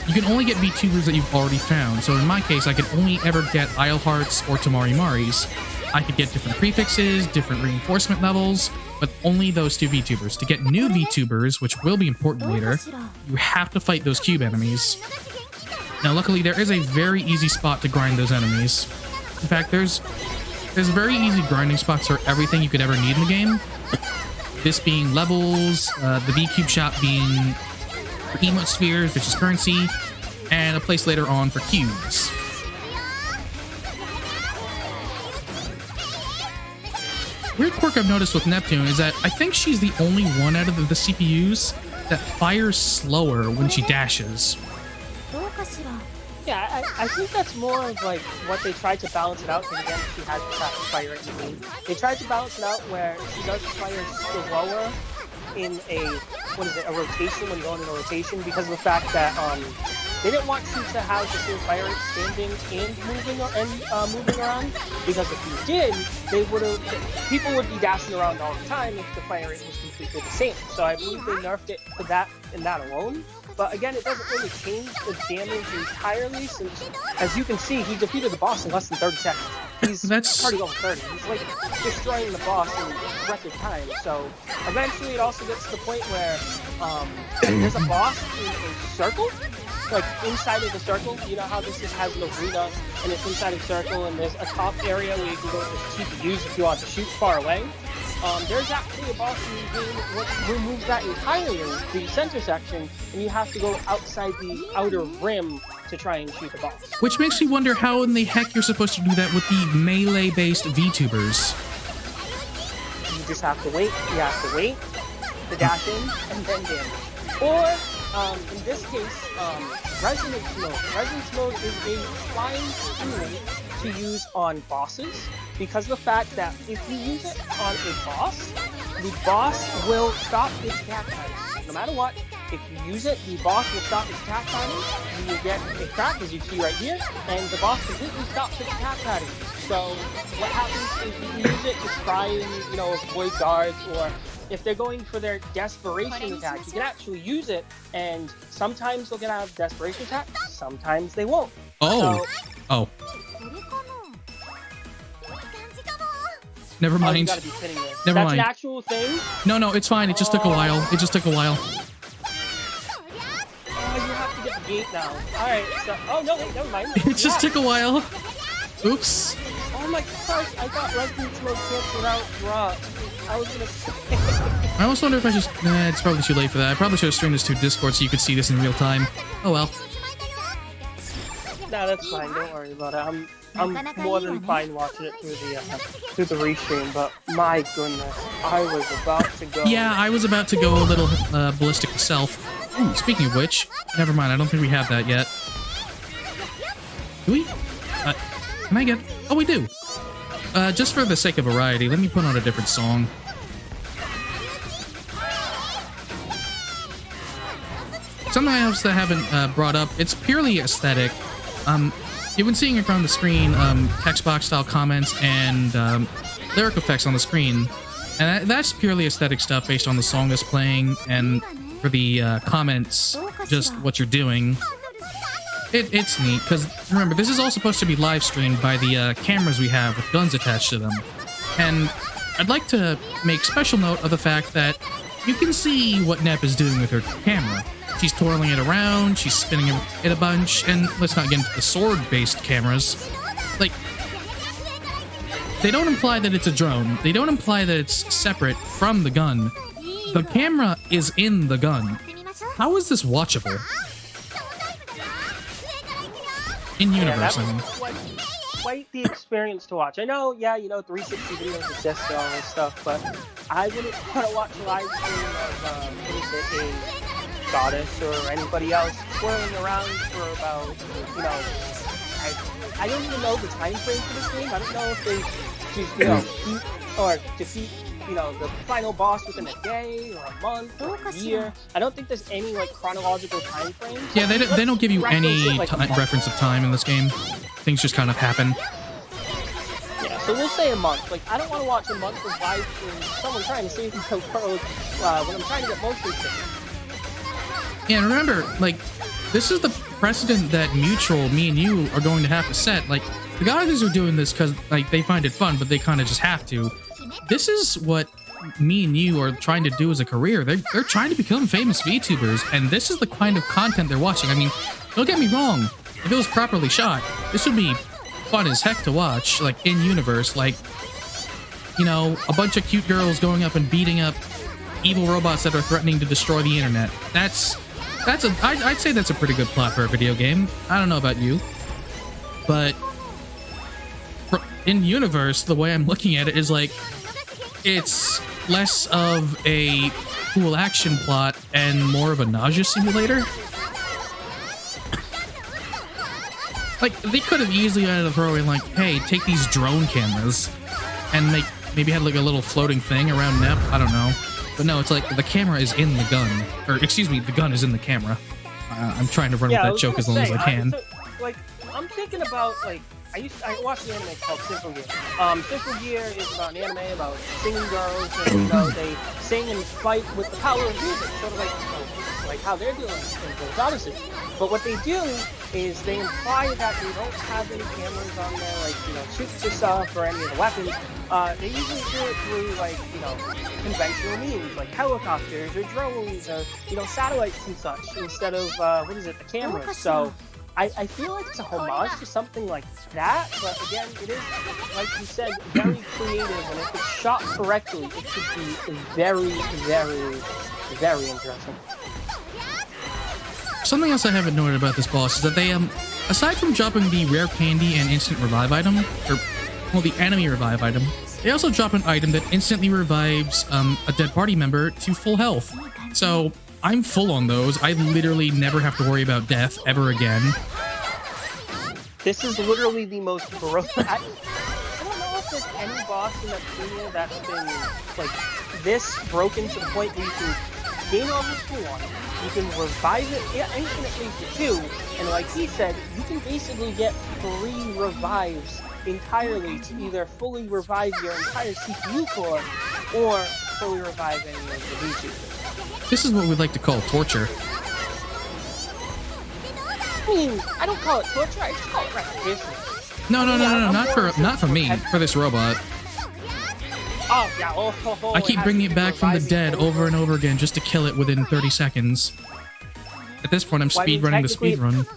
You can only get VTubers that you've already found, so in my case, I could only ever get Isle Hearts or Tamari Maris. I could get different prefixes, different reinforcement levels, but only those 2 VTubers. To get new VTubers, which will be important later, you have to fight those cube enemies. Now, luckily, there is a very easy spot to grind those enemies. In fact, there's very easy grinding spots for everything you could ever need in the game. This being levels, the V-cube shop being for emote spheres, which is currency, and a place later on for cubes. Weird quirk I've noticed with Neptune is that I think she's the only one out of the CPUs that fires slower when she dashes. Yeah, I think that's more of like what they tried to balance it out, because again, she has the fastest fire rate in the game. They tried to balance it out where she does fire slower in a rotation, when you go in a rotation, because of the fact that they didn't want you to have the same fire rate standing and moving around, because if you did, people would be dashing around all the time if the fire rate was completely the same. So I believe they nerfed it for that and that alone. But again, it doesn't really change the damage entirely, since, as you can see, he defeated the boss in less than 30 seconds. he's That's- already over 30. He's like destroying the boss in record time. So eventually it also gets to the point where there's a boss in a circle, like inside of the circle. You know how this has an arena and it's inside a circle, and there's a top area where you can go to TPUs if you want to shoot far away. There's actually a boss in the game which removes that entirely, the center section, and you have to go outside the outer rim to try and shoot the boss. Which makes me wonder how in the heck you're supposed to do that with the melee-based VTubers. You just have to wait. You have to wait to dash in and then damage. Or, in this case, Resonance Mode. Resonance Mode is a flying tool to use on bosses, because of the fact that if you use it on a boss, the boss will stop its attack timing. No matter what, if you use it, the boss will stop its attack timing. You will get a crack, as you see right here, and the boss completely stops its attack timing. So what happens is you use it to try and, avoid guards, or if they're going for their desperation attack, you can actually use it, and sometimes they'll get out of desperation attack, sometimes they won't. Oh. Oh. Never mind. You gotta be kidding me. Never That's mind. an actual thing? No, it's fine. It just took a while. It just took a while. Oh, you have to get the gate now. Alright, so... Oh, no, wait, never mind. It just took a while. Oops. Oh my gosh, I thought Resonance Mode canceled out drops. I was gonna say... I almost wonder if I just... Nah, it's probably too late for that. I probably should have streamed this to Discord so you could see this in real time. Oh well. Nah, that's fine. Don't worry about it. I'm more than fine watching it through the restream, but my goodness, I was about to go. Yeah, I was about to go a little ballistic myself. Ooh, speaking of which, never mind. I don't think we have that yet. Do we? Can I get... Oh, we do. Just for the sake of variety, let me put on a different song. Something else that I haven't brought up, it's purely aesthetic. You've been seeing around the screen text box style comments and lyric effects on the screen. And that's purely aesthetic stuff based on the song that's playing, and for the comments, just what you're doing. It's neat, because remember, this is all supposed to be live streamed by the cameras we have with guns attached to them. And I'd like to make special note of the fact that you can see what Nep is doing with her camera. She's twirling it around, she's spinning it a bunch, and let's not get into the sword-based cameras. Like, they don't imply that it's a drone. They don't imply that it's separate from the gun. The camera is in the gun. How is this watchable? In universe, I mean. Quite the experience to watch. I know, 360 videos exist and all this stuff, but I wouldn't want to watch a live stream of, a goddess or anybody else twirling around for about, I don't even know the time frame for this game. I don't know if they just, beat or defeat, the final boss within a day or a month or a year. I don't think there's any, chronological time frame. Yeah, they don't give you any reference of time in this game. Things just kind of happen. Yeah, so we'll say a month. I don't want to watch a month of live stream someone trying to save the world when I'm trying to get mostly saved. Yeah, and remember, this is the precedent that mutual, me and you, are going to have to set. The guys are doing this because, they find it fun, but they kind of just have to. This is what me and you are trying to do as a career. They're trying to become famous VTubers, and this is the kind of content they're watching. I mean, don't get me wrong. If it was properly shot, this would be fun as heck to watch, in-universe, a bunch of cute girls going up and beating up evil robots that are threatening to destroy the internet. I'd say that's a pretty good plot for a video game. I don't know about you, but in universe, the way I'm looking at it is it's less of a cool action plot and more of a nausea simulator. They could have easily added a throw in, hey, take these drone cameras and maybe had a little floating thing around Nep. I don't know. But no, it's the camera is in the gun. Or, excuse me, the gun is in the camera. I'm trying to run with that joke as long as I can. I'm thinking about, I watched an anime called Simple Gear. Simple Gear is about an anime about singing girls, and, they sing and fight with the power of music, sort of like how they're doing in the Odyssey. But what they do is they imply that they don't have any cameras on there, like, you know, shoots or stuff or any of the weapons. They usually do it through, like, you know, conventional means, like helicopters or drones or, you know, satellites and such, instead of, the cameras. So I feel like it's a homage to something like that, but again, it is, like you said, very creative, and if it's shot correctly, it could be very, very, very interesting. Something else I haven't noted about this boss is that they, aside from dropping the rare candy and instant revive item, or, well, the enemy revive item, they also drop an item that instantly revives a dead party member to full health. So, I'm full on those. I literally never have to worry about death ever again. This is literally the most broken. I don't know if there's any boss in Neptunia that's been, like, this broken to the point where you can gain levels for 1, you can revive it infinitely for 2, and like he said, you can basically get 3 revives entirely to either fully revive your entire CPU core or fully revive any of the VTubers. This is what we'd like to call torture. I mean, I don't call it torture, I just call it repetition. No, not for me, for this robot. Oh, yeah, I keep bringing it back from the dead over and over again just to kill it within 30 seconds. At this point, I'm speedrunning the speedrun.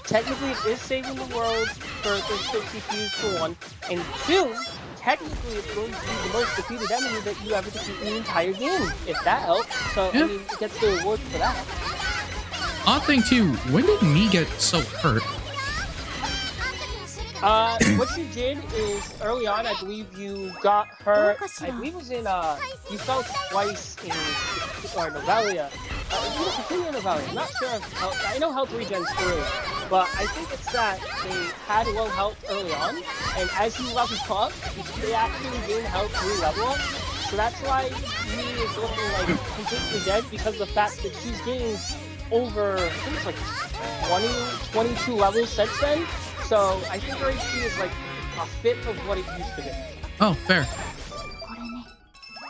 Technically, it is saving the world for the CPUs for 1, and 2, technically it's going to be the most defeated enemy that you ever defeat in the entire game, if that helps. So, yeah. I mean, it gets the reward for that. Odd thing too, when did me get so hurt? What you did is, early on, I believe you got hurt, I believe it was in, you fell twice in, Novelia. Novelia, I'm not sure if health, I know health regen's through, but I think it's that they had low health early on, and as you level up, they actually gain health through level up, so that's why me is looking like completely dead, because of the fact that she's gained over, I think it's like 22 levels since then. So I think her HP is like a fifth of what it used to be. Oh, fair.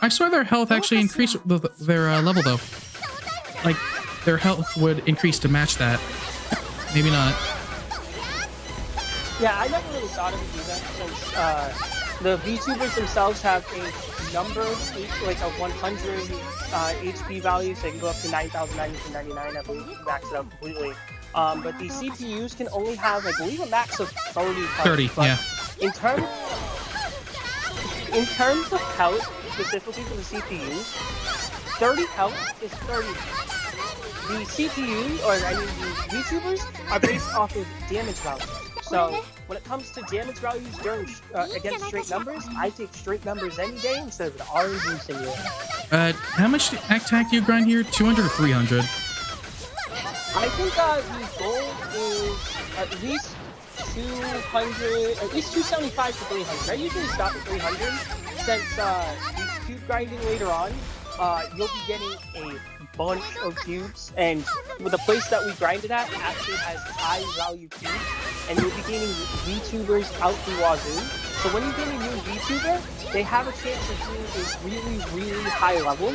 I swear their health actually increased with their level though. Like, their health would increase to match that. Maybe not. Yeah, I never really thought of it either, since the VTubers themselves have a number, like a 100 HP value, so they can go up to 9,999, I believe, max it out completely. But the CPUs can only have, I believe, a max of 30. 30, but yeah. In terms of health, specifically for the CPUs, 30 health is 30. The CPU, or I mean the VTubers, are based off of damage values. So when it comes to damage values during against straight numbers, I take straight numbers any day instead of the RNG simulator. How much attack do you grind here? 200 or 300? I think the goal is at least 200, at least 275 to 300. I usually stop at 300 since the cube grinding later on, you'll be getting a bunch of cubes, and with the place that we grinded at actually has high value cubes, and you'll be gaining VTubers out the wazoo. So when you get a new VTuber, they have a chance of being a really, really high level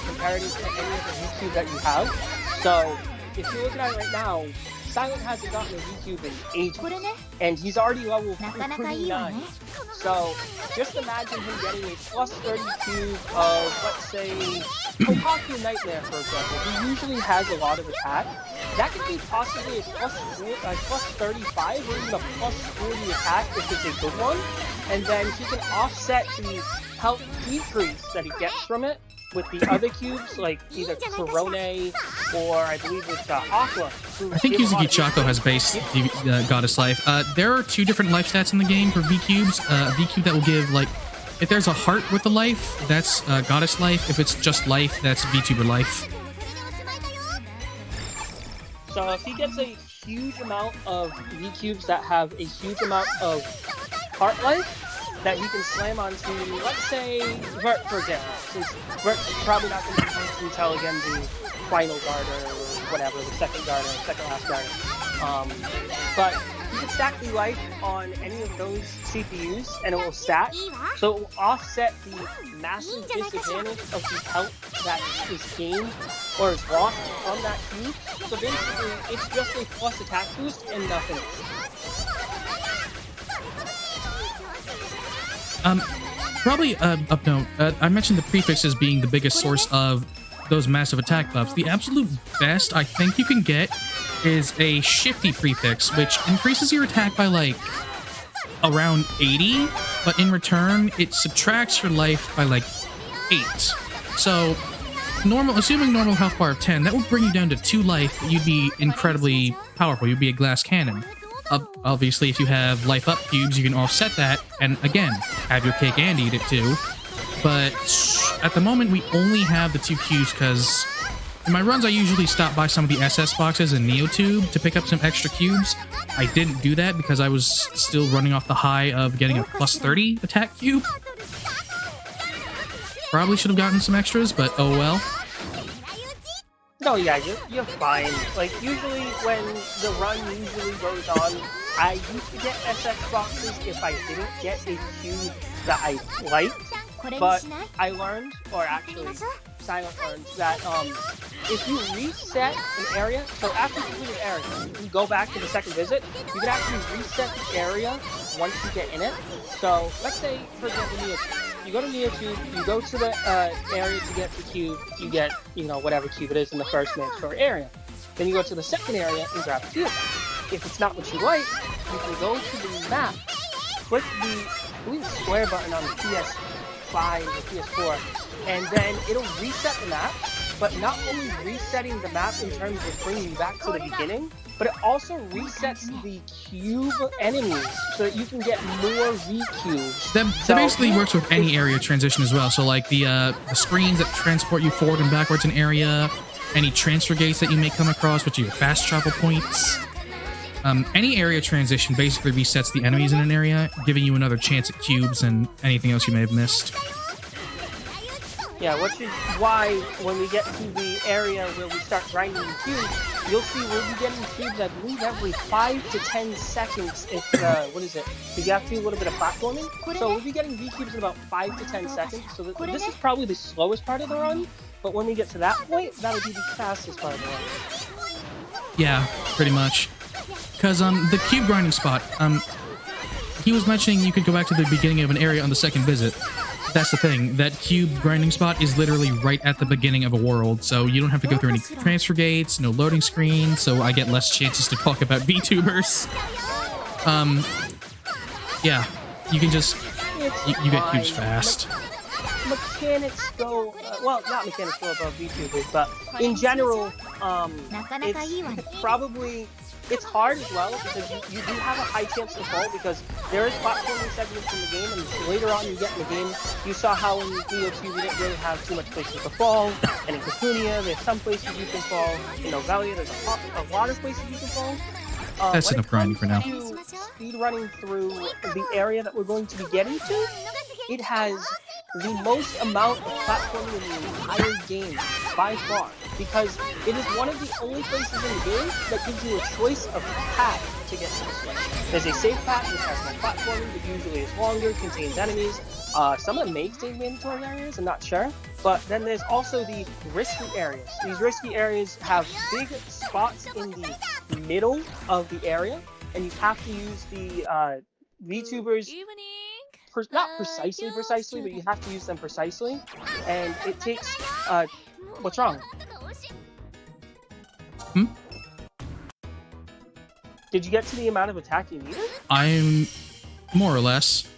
comparative to any of the VTube that you have. So if you're looking at it right now, Silent hasn't gotten a VTube in ages, and he's already level 39. So just imagine him getting a plus 30 cube of, let's say, Kohaku Nightmare, for example, who usually has a lot of attack. That could be possibly a plus 35 or even a plus 40 attack if it's a good one, and then he can offset the health decrease that he gets from it with the other cubes, like either Korone or I believe it's Aqua. I think Yuzuki Chako has base Goddess Life. There are 2 different life stats in the game for V-Cubes. V-Cube that will give, like, if there's a heart with the life, that's Goddess Life. If it's just life, that's VTuber Life. So if he gets a huge amount of V-Cubes that have a huge amount of heart life, that he can slam onto, let's say, Vert, for example, since Vert's probably not going to be used until, again, the final garter, or whatever, the second last garter. But you can stack the life on any of those CPUs, and it will stack. So it will offset the massive disadvantage of the health that is gained or is lost from that cube. So basically, it's just a plus attack boost and nothing else. Probably up note. I mentioned the prefixes being the biggest source of those massive attack buffs. The absolute best I think you can get is a shifty prefix, which increases your attack by like around 80, but in return it subtracts your life by like 8. So assuming normal health bar of 10, that would bring you down to 2 life. You'd be incredibly powerful. You'd be a glass cannon. Obviously, if you have life up cubes, you can offset that, and again, have your cake and eat it too. But at the moment, we only have the 2 cubes because in my runs, I usually stop by some of the SS boxes in NeoTube to pick up some extra cubes. I didn't do that because I was still running off the high of getting a plus 30 attack cube. Probably should have gotten some extras, but oh well. No, yeah, you're fine. Like, usually when the run usually goes on, I used to get SX boxes if I didn't get a cube that I liked. But I learned, or actually, Silent learned, that if you reset an area, so after you complete an area, you go back to the second visit, you can actually reset the area once you get in it. So, let's say, for example, you go to NeoTube, you go to the area to get the cube, you get, whatever cube it is in the first mandatory area. Then you go to the second area and grab the cube. If it's not what you like, you can go to the map, click the square button on the PS5 or PS4, and then it'll reset the map, but not only resetting the map in terms of bringing you back to the beginning, but it also resets the cube enemies so that you can get more V-cubes. That basically works with any area transition as well. So like the screens that transport you forward and backwards in area, any transfer gates that you may come across, which are your fast travel points. Any area transition basically resets the enemies in an area, giving you another chance at cubes and anything else you may have missed. Yeah, which is why when we get to the area where we start grinding the cubes, you'll see we'll be getting cubes, I believe, every 5 to 10 seconds if, if you have to do a little bit of platforming. So we'll be getting V-cubes in about 5 to 10 seconds, so this is probably the slowest part of the run, but when we get to that point, that'll be the fastest part of the run. Yeah, pretty much. Because the cube grinding spot, he was mentioning you could go back to the beginning of an area on the second visit. That's the thing, that cube grinding spot is literally right at the beginning of a world, so you don't have to go through any transfer gates, no loading screens, so I get less chances to talk about VTubers. Yeah, you can just, you get cubes fast. Mechanics go, well, not mechanics go above VTubers, but in general, it's probably... It's hard as well because you do have a high chance to fall because there is platforming segments in the game, and later on you get in the game, you saw how in Neo2 you didn't really have too much places to fall, and in Neptunia there's some places you can fall, in Novelia there's a lot of places you can fall. That's enough grinding for now. Speed running through the area that we're going to be getting to, it has the most amount of platforming in the entire game by far, because it is one of the only places in the game that gives you a choice of path to get to this place. There's a safe path which has no platforming, but usually is longer, contains enemies. Some of them may contain mandatory areas, I'm not sure. But then there's also the risky areas. These risky areas have big spots in the middle of the area, and you have to use the VTubers not precisely, but you have to use them precisely, and it takes, what's wrong? Did you get to the amount of attack you needed? I'm more or less.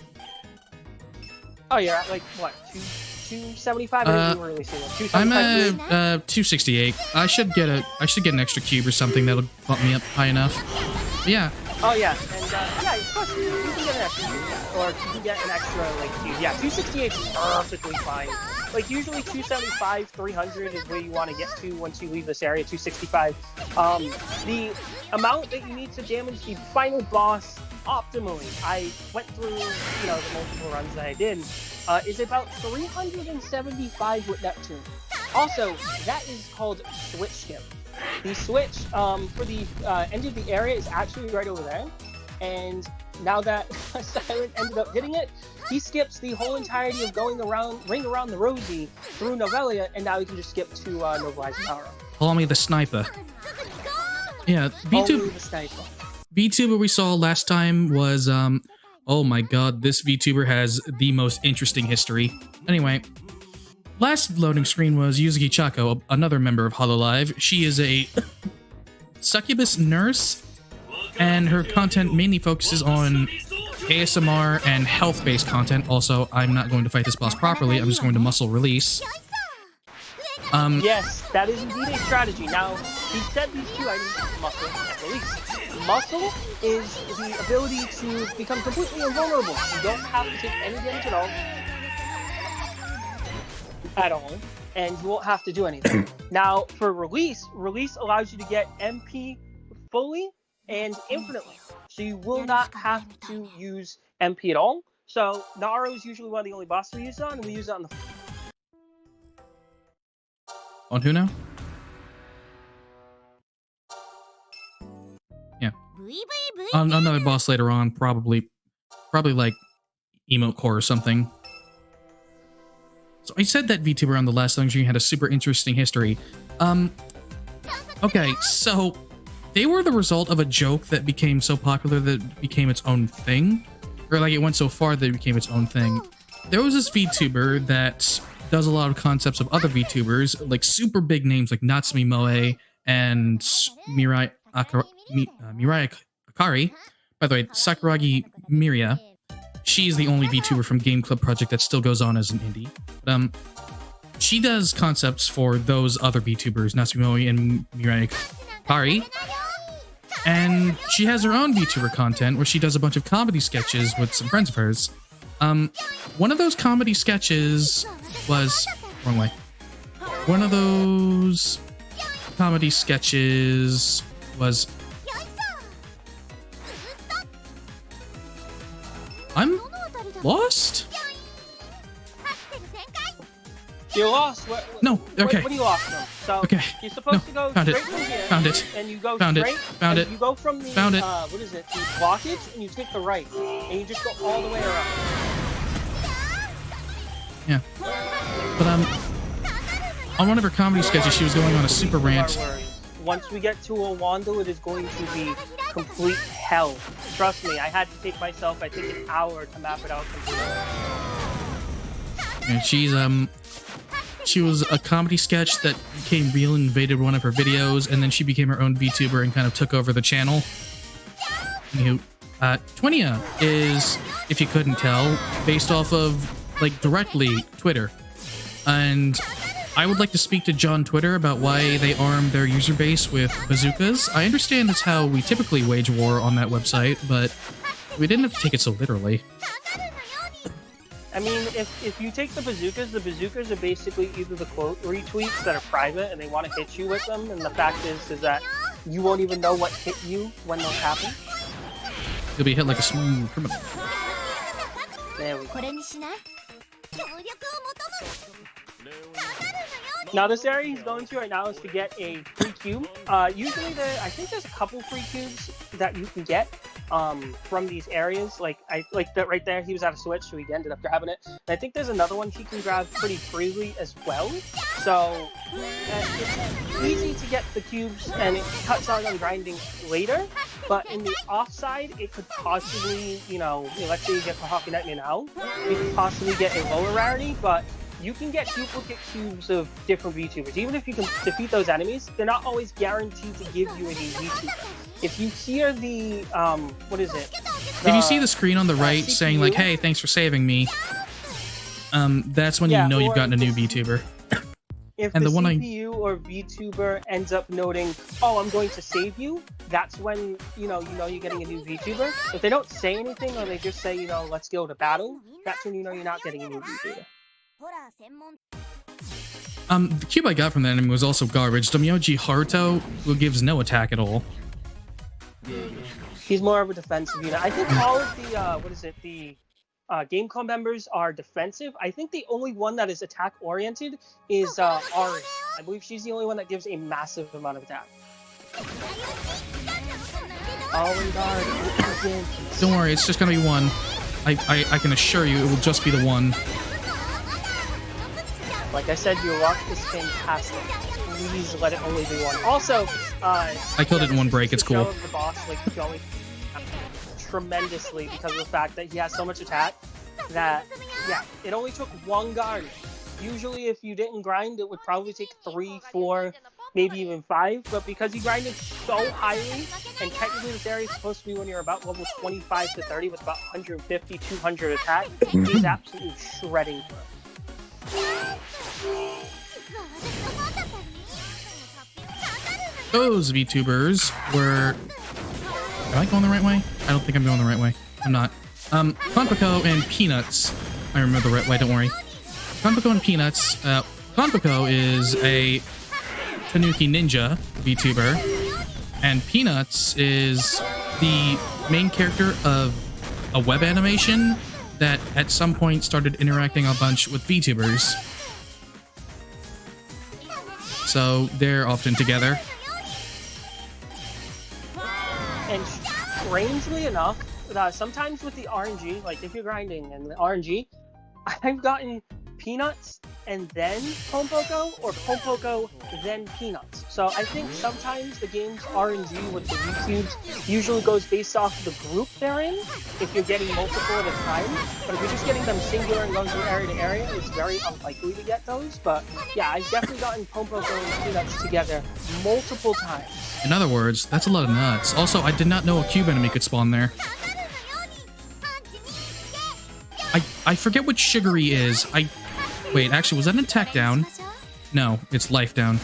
Oh, you're at like, what, 275? I didn't really see that. I'm at 268. I should get an extra cube or something that'll bump me up high enough. But yeah. Oh yeah, and yeah, of course you can get an extra cube, or you can get an extra like cube. Yeah, 268 is perfectly fine. Like usually 275, 300 is where you want to get to once you leave this area. 265. The amount that you need to damage the final boss optimally, I went through the multiple runs that I did, is about 375 with Neptune. Also, that is called switch skip. The switch for the end of the area is actually right over there. and now that Silent ended up hitting it, he skips the whole entirety of going around, ring around the Rosie through Novelia, and now he can just skip to Novalize Power. Call me the sniper. Yeah, Only the sniper. VTuber we saw last time was, oh my god, this VTuber has the most interesting history. Anyway, last loading screen was Yuzuki Chako, another member of Hololive. She is a succubus nurse, and her content mainly focuses on ASMR and health-based content. Also, I'm not going to fight this boss properly, I'm just going to muscle release. Yes, that is indeed a strategy. Now, he said these two items, muscle and release. Muscle is the ability to become completely invulnerable. You don't have to take any damage at all, and you won't have to do anything. Now, for release allows you to get MP fully and infinitely. So you will not have to use MP at all. So Naru is usually one of the only bosses we use it on, and we use it on the... On who now? Yeah. On another boss later on, probably like Emote Core or something. So I said that VTuber on the last stream had a super interesting history. Okay, so they were the result of a joke that became so popular that it became its own thing. Or like it went so far that it became its own thing. There was this VTuber that does a lot of concepts of other VTubers, like super big names like Natsumi Moe and Mirai Akari. By the way, Sakuragi Miria. She's the only VTuber from Game Club Project that still goes on as an indie. But, she does concepts for those other VTubers, Natsumi Moe and Mirai Akari. And she has her own VTuber content where she does a bunch of comedy sketches with some friends of hers. One of those comedy sketches was... Wrong way. One of those comedy sketches was... I'm lost? You're lost. No, okay. What are you lost from? So okay. You're supposed to go found straight it. from here. Found it. And you go found straight. It. Found it. You go from the found it. What is it? The blockage, and you take the right, and you just go all the way around. Yeah. But on one of her comedy sketches, she was going on a super rant. Once we get to Owando, it is going to be complete hell. Trust me, I had to take myself, I think, an hour to map it out completely. And she was a comedy sketch that became real and invaded one of her videos, and then she became her own VTuber and kind of took over the channel. Anywho, Twinnia is, if you couldn't tell, based off of, like, directly Twitter. And I would like to speak to John Twitter about why they arm their user base with bazookas. I understand that's how we typically wage war on that website, but we didn't have to take it so literally. I mean, if you take the bazookas are basically either the quote retweets that are private and they want to hit you with them, and the fact is that you won't even know what hit you when those happen. You'll be hit like a smooth criminal. There we go. Now this area he's going to right now is to get a free cube. Usually I think there's a couple free cubes that you can get from these areas. Like that right there, he was out of switch, so he ended up grabbing it. And I think there's another one he can grab pretty freely as well. So it's easy to get the cubes, and it cuts out on grinding later. But in the offside, it could possibly, let's say you get for Hockey Nightmare now, you could possibly get a lower rarity, but you can get duplicate cubes of different VTubers. Even if you can defeat those enemies, they're not always guaranteed to give you a new VTuber. If you hear the, if you see the screen on the right CPU, saying like, hey, thanks for saving me, that's when you know you've gotten a new VTuber. If the CPU or VTuber ends up noting, oh, I'm going to save you, that's when, you're getting a new VTuber. If they don't say anything, or they just say, let's go to battle, that's when you know you're not getting a new VTuber. The cube I got from that enemy was also garbage. Domyoji Haruto, who gives no attack at all. He's more of a defensive unit. I think all of the, Game Club members are defensive. I think the only one that is attack-oriented is Ari. I believe she's the only one that gives a massive amount of attack. Oh my god. Don't worry, it's just gonna be one. I can assure you it will just be the one. Like I said, you rock is fantastic. Please let it only be one. Also, I killed it in one break, it's cool. The boss, like, going tremendously because of the fact that he has so much attack that, yeah, it only took one guard. Usually, if you didn't grind, it would probably take 3, 4, maybe even 5, but because he grinded so highly, and technically this area is supposed to be when you're about level 25 to 30 with about 150, 200 attack, he's absolutely shredding through. Those VTubers were... Am I going the right way? I don't think I'm going the right way. I'm not. Konpeko and Peanuts. I remember the right way, don't worry. Konpeko and Peanuts. Konpeko is a Tanuki Ninja VTuber, and Peanuts is the main character of a web animation that at some point started interacting a bunch with VTubers. So they're often together. And strangely enough, sometimes with the RNG, like if you're grinding and the RNG, I've gotten Peanuts and then Konpeko, or Konpeko then Peanuts. So I think sometimes the game's RNG with the VTubes usually goes based off the group they're in, if you're getting multiple at a time. But if you're just getting them singular and going from area to area, it's very unlikely to get those. But yeah, I've definitely gotten Konpeko and Peanuts together multiple times. In other words, that's a lot of nuts. Also, I did not know a cube enemy could spawn there. I forget what Sugary is. Wait, actually, was that an attack down? No, it's life down.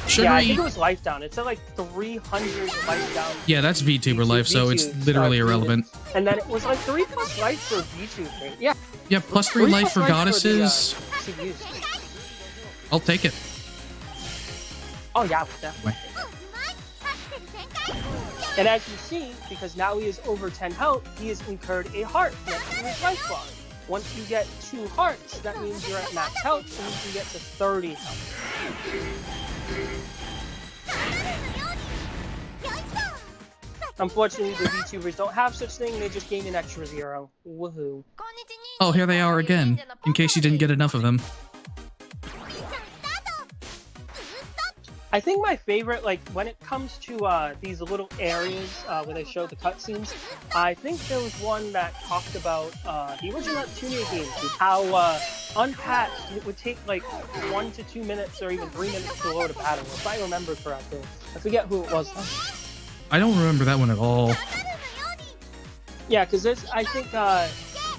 Sugary... Yeah, I think it was life down. It's at like 300 life down. Yeah, that's VTuber life, so it's literally irrelevant. And then it was like 3 plus life for VTuber. Yeah. Yeah, plus 3 life for goddesses. I'll take it. Oh yeah, definitely. And as you see, because now he is over 10 health, he has incurred a heart next to his life bar. Once you get 2 hearts, that means you're at max health, and you can get to 30 health. Unfortunately, the VTubers don't have such thing, they just gain an extra 0. Woohoo. Oh, here they are again, in case you didn't get enough of them. I think my favorite, like, when it comes to these little areas where they show the cutscenes, I think there was one that talked about the original Neptunia games and how unpatched it would take like 1 to 2 minutes or even 3 minutes to load a battle, if I remember correctly. I forget who it was. I don't remember that one at all. Yeah, because there's, I think,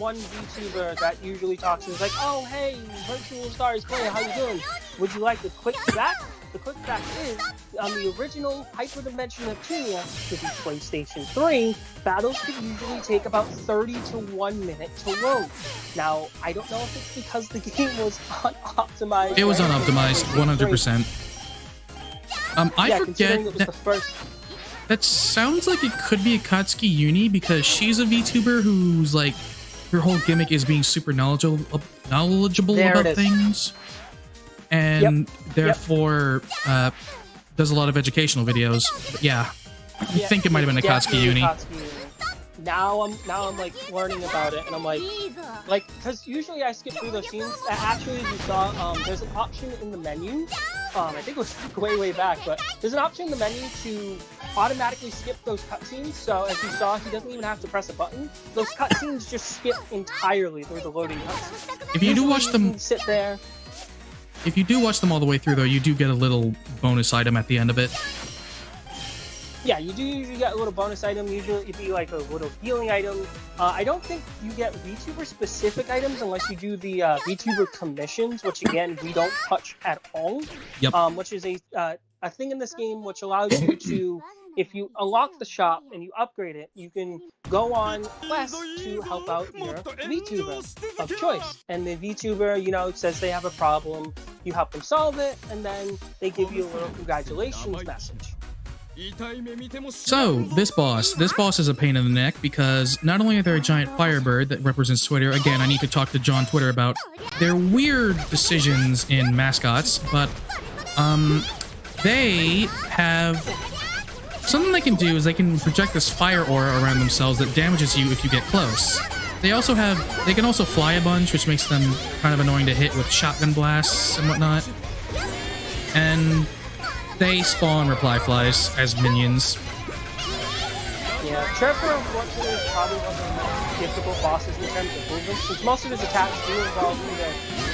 one VTuber that usually talks is like, oh, hey, Virtual Stars player, how you doing? Would you like the quick fact? The quick fact is, on the original Hyperdimension Neptunia, to the PlayStation 3, battles could usually take about 30 to 1 minute to load. Now, I don't know if it's because the game was unoptimized. It was unoptimized, 100%. I forget it was the first... That sounds like it could be a Katsuki Uni, because she's a VTuber who's like, her whole gimmick is being super knowledgeable about things. And therefore does a lot of educational videos. But yeah, I think it might have been a Katsuki Uni. Now I'm like learning about it, and I'm like, because usually I skip through those scenes. Actually, as you saw, there's an option in the menu. I think it was way back, but there's an option in the menu to automatically skip those cutscenes. So as you saw, he doesn't even have to press a button. Those cutscenes just skip entirely through the loading cutscenes. If you do watch them, sit there. If you do watch them all the way through, though, you do get a little bonus item at the end of it. Yeah, you do usually get a little bonus item. Usually it'd be like a little healing item. I don't think you get VTuber specific items unless you do the VTuber commissions, which again we don't touch at all. Yep. Which is a thing in this game which allows you to, if you unlock the shop and you upgrade it, you can go on quests to help out your VTuber of choice. And the VTuber, you know, says they have a problem, you help them solve it, and then they give you a little congratulations message. So, this boss is a pain in the neck because not only are there a giant firebird that represents Twitter, again, I need to talk to John Twitter about their weird decisions in mascots, but, they have something they can do is they can project this fire aura around themselves that damages you if you get close. They can also fly a bunch, which makes them kind of annoying to hit with shotgun blasts and whatnot. And they spawn reply flies as minions. Yeah, Trevor unfortunately is probably one of the most difficult bosses in terms of movement, since most of his attacks do involve either,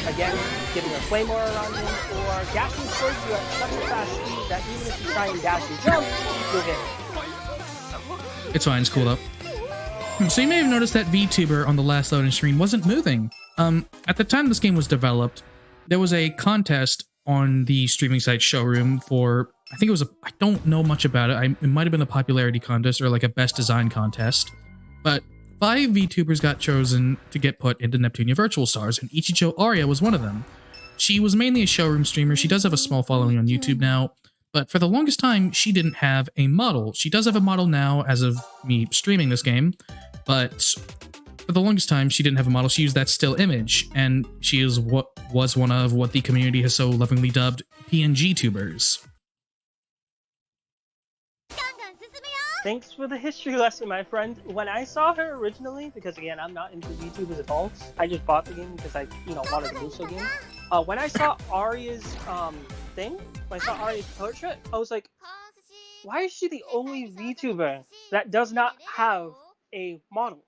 again, giving a claymore around him, or dashing towards you at such a fast speed that even if you try and dash and jump, you'll get it. It's fine, it's cool though. So you may have noticed that VTuber on the last loading screen wasn't moving. At the time this game was developed, there was a contest on the streaming site Showroom for, I think it was I don't know much about it. It might have been a popularity contest or like a best design contest. But 5 VTubers got chosen to get put into Neptunia Virtual Stars, and Ichijo Arya was one of them. She was mainly a Showroom streamer. She does have a small following on YouTube now, but for the longest time, she didn't have a model. She does have a model now as of me streaming this game, but for the longest time, she didn't have a model. She used that still image, and she is was one of what the community has so lovingly dubbed PNG tubers. Thanks for the history lesson, my friend. When I saw her originally, because again, I'm not into VTubers at all, I just bought the game because I, wanted the Muso game. When I saw Arya's thing, when I saw Arya's portrait, I was like, why is she the only VTuber that does not have a model?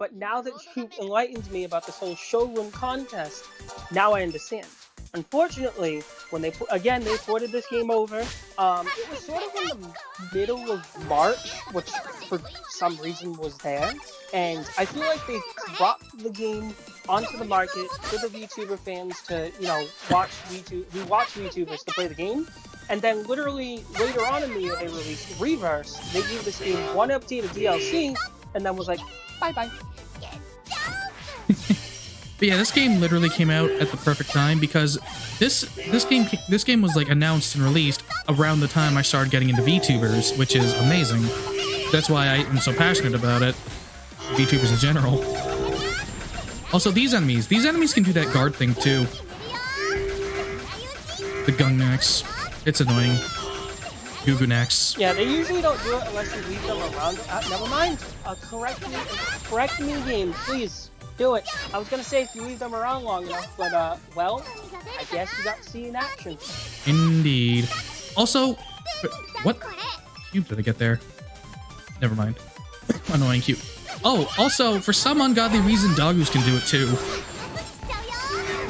But now that you enlightened me about this whole showroom contest, now I understand. Unfortunately, when they ported this game over, it was sort of in the middle of March, which for some reason was there, and I feel like they dropped the game onto the market for the VTuber fans to, watch VTubers to play the game. And then literally later on in the year, they released Reverse. They gave this game one update of DLC, and then was like, bye-bye. But yeah, this game literally came out at the perfect time because this game was like announced and released around the time I started getting into VTubers, which is amazing. That's why I am so passionate about it. VTubers in general. Also, these enemies can do that guard thing too. The Gungnecks. It's annoying. Gugunecks. Yeah, they usually don't do it unless you leave them around. Never mind. Correct me, game, please. Do it. I was gonna say if you leave them around long enough, but well, I guess you got to see in action. Indeed. Also, what cube did I get there? Never mind. Annoying cube. Oh, also, for some ungodly reason, doggoos can do it too.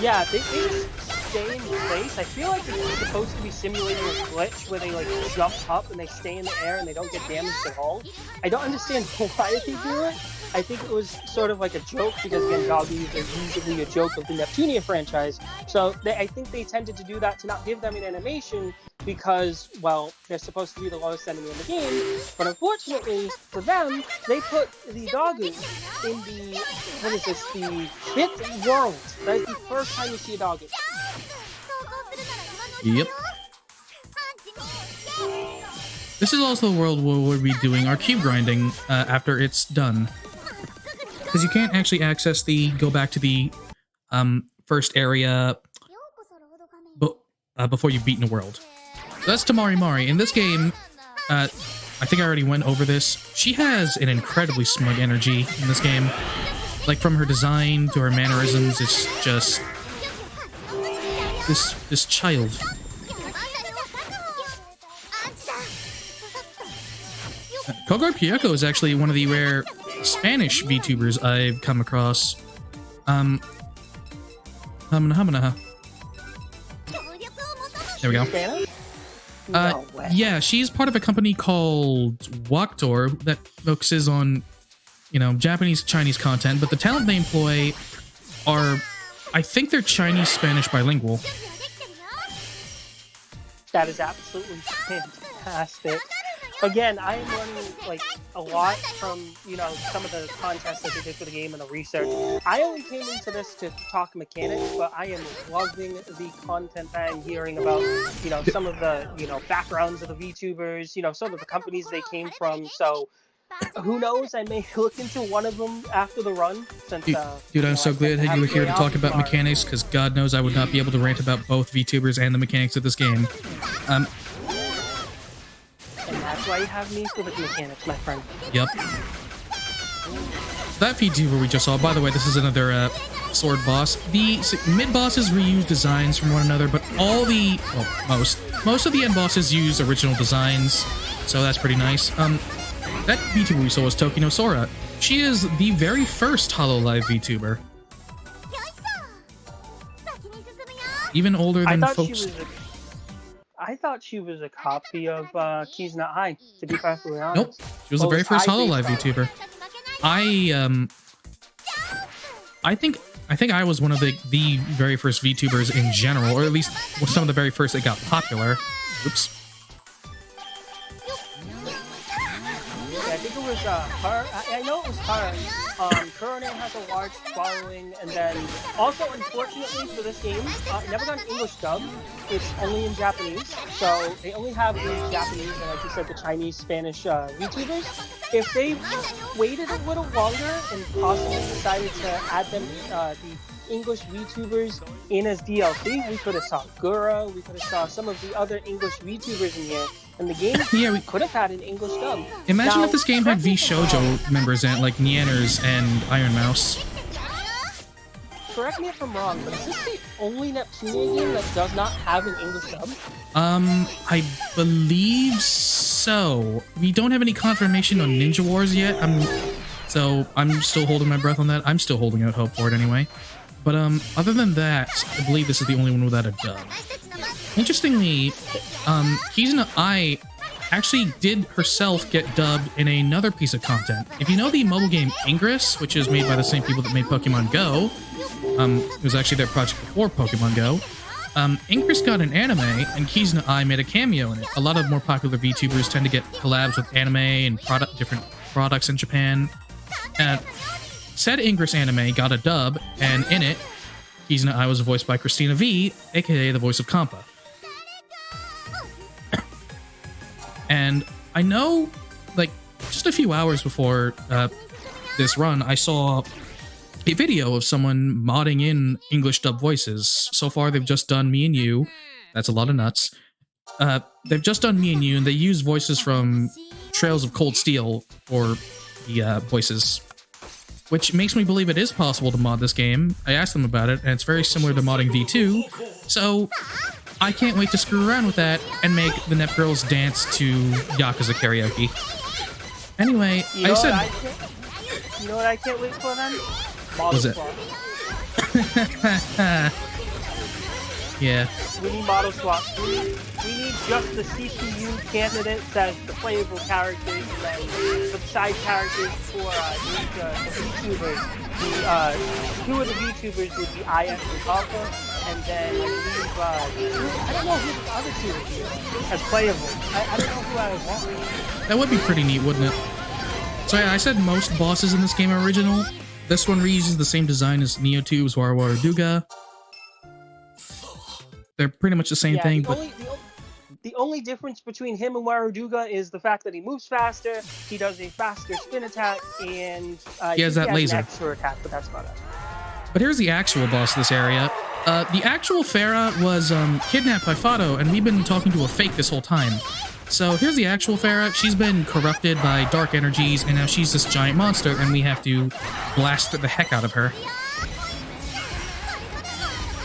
Yeah, they just stay in place. I feel like it's supposed to be simulating a glitch where they like jump up and they stay in the air and they don't get damaged at all. I don't understand why they do it. I think it was sort of like a joke because, again, doggies are usually a joke of the Neptunia franchise. So I think they tended to do that to not give them an animation because, well, they're supposed to be the lowest enemy in the game. But unfortunately for them, they put the doggoos in the, the 5th world. That is the first time you see a doggoo. Yep. This is also the world where we'll be doing our cube grinding after it's done. Because you can't actually access go back to the first area before you've beaten a world. So that's Tamari Mari. In this game, I think I already went over this. She has an incredibly smug energy in this game. Like, from her design to her mannerisms, it's just this child. Kogor Pyoko is actually one of the rare Spanish VTubers I've come across. There we go. Yeah, she's part of a company called Waktor that focuses on, Japanese, Chinese content, but the talent they employ are, I think they're Chinese-Spanish bilingual. That is absolutely fantastic. Again, I am learning a lot from some of the contests that they did for the game and the research. I only came into this to talk mechanics, but I am loving the content that I'm hearing about some of the backgrounds of the VTubers, some of the companies they came from. So who knows? I may look into one of them after the run. Since, dude, I'm so glad that you were here to talk about mechanics, because God knows I would not be able to rant about both VTubers and the mechanics of this game. And that's why I have needs with mechanics, my friend. Yep. That VTuber we just saw, by the way, this is another sword boss. The mid bosses reuse designs from one another, but all the, well, most of the end bosses use original designs, so that's pretty nice. That VTuber we saw was Tokino Sora. She is the very first HoloLive VTuber. Even older than folks. I thought she was a copy of Kizuna Ai, to be perfectly honest. Nope, she was the very first HoloLive VTuber. I think I was one of the very first VTubers in general, or at least some of the very first that got popular. Oops. I think it was her. I know it was her. Kurone has a large following, and then also, unfortunately for this game, it never got an English dub. It's only in Japanese, so they only have the Japanese and, like you said, the Chinese, Spanish VTubers. If they waited a little longer and possibly decided to add them, the English VTubers in as DLC, we could have saw Gura, we could have saw some of the other English VTubers in here. And the game we could have had an English dub. Imagine if this game had V-Shoujo members in it, like Nianners and Iron Mouse. Correct me if I'm wrong, but is this the only Neptunia game that does not have an English dub? I believe so. We don't have any confirmation on Ninja Wars yet. So I'm still holding my breath on that. I'm still holding out hope for it anyway. But other than that, I believe this is the only one without a dub. Interestingly, Kizuna Ai actually did herself get dubbed in another piece of content. If you know the mobile game Ingress, which is made by the same people that made Pokemon Go, it was actually their project before Pokemon Go, Ingress got an anime, and Kizuna Ai made a cameo in it. A lot of more popular VTubers tend to get collabs with anime and different products in Japan. Said Ingress anime got a dub, and in it, Kizuna Ai was voiced by Christina V, aka the voice of Kampa. And I know, like, just a few hours before this run, I saw a video of someone modding in English dub voices. So far, they've just done me and you. That's a lot of nuts. They've just done me and you, and they use voices from Trails of Cold Steel for the voices, which makes me believe it is possible to mod this game. I asked them about it, and it's very similar to modding V2, so I can't wait to screw around with that and make the Nep Girls dance to Yakuza karaoke. Anyway, you know what I can't wait for then? Model swap. Yeah. We need model swap. We need just the CPU candidates as the playable characters, and then some side characters for the VTubers. Two of the VTubers would be IS and Kampa, and then I don't know who the other two would be as playable. I don't know who I would want. That would be pretty neat, wouldn't it? So yeah, I said most bosses in this game are original. This one reuses the same design as Neotube's Waru Duga. They're pretty much the same thing, but the only difference between him and Waruduga is the fact that he moves faster, he does a faster spin attack, and he has that laser. An extra attack, but that's about it. But here's the actual boss of this area. The actual Farah was kidnapped by Fado, and we've been talking to a fake this whole time. So here's the actual Farah. She's been corrupted by dark energies, and now she's this giant monster, and we have to blast the heck out of her.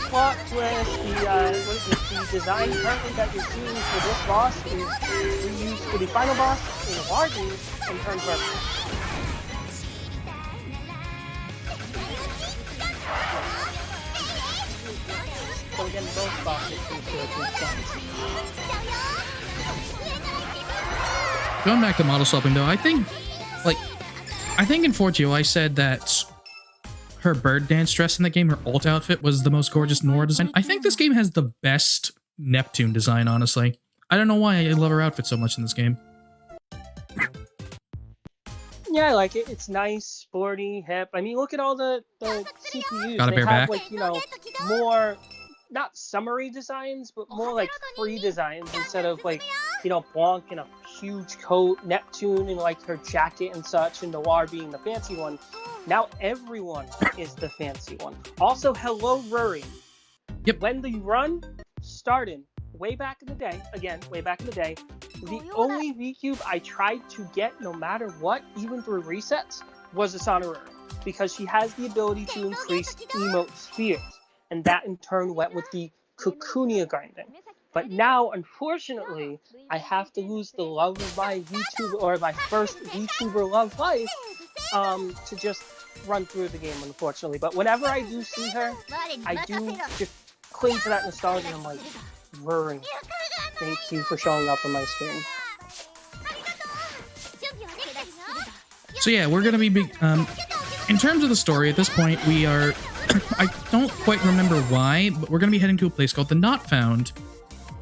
Plot twist, the design currently that you're seeing for this boss is reused for the final boss in Lardy and turns red. So again, both bosses Going back to model swapping though, I think in Fortio I said that her bird dance dress in the game, her alt outfit, was the most gorgeous Nora design. I think this game has the best Neptune design, honestly. I don't know why I love her outfit so much in this game. Yeah, I like it. It's nice, sporty, hip. I mean, look at all the CPUs. Got a they bare have, back. like, you know, more, not summary designs, but more like free designs instead of, like, you know, Blanc in a huge coat, Neptune in, like, her jacket and such, and Noir being the fancy one. Now everyone is the fancy one. Also, hello, Rory. Yep. When the run started, way back in the day, the only V-Cube I tried to get no matter what, even through resets, was a Sonarura. Because she has the ability to increase emote spheres. And that in turn went with the Coconia grinding. But now, unfortunately, I have to lose the love of my VTuber, or my first VTuber love life, to just run through the game, unfortunately. But whenever I do see her, I do just cling to that nostalgia, and I'm like, Rory, thank you for showing up on my screen. So yeah, we're gonna be in terms of the story at this point, we are I don't quite remember why, but we're gonna be heading to a place called the Not Found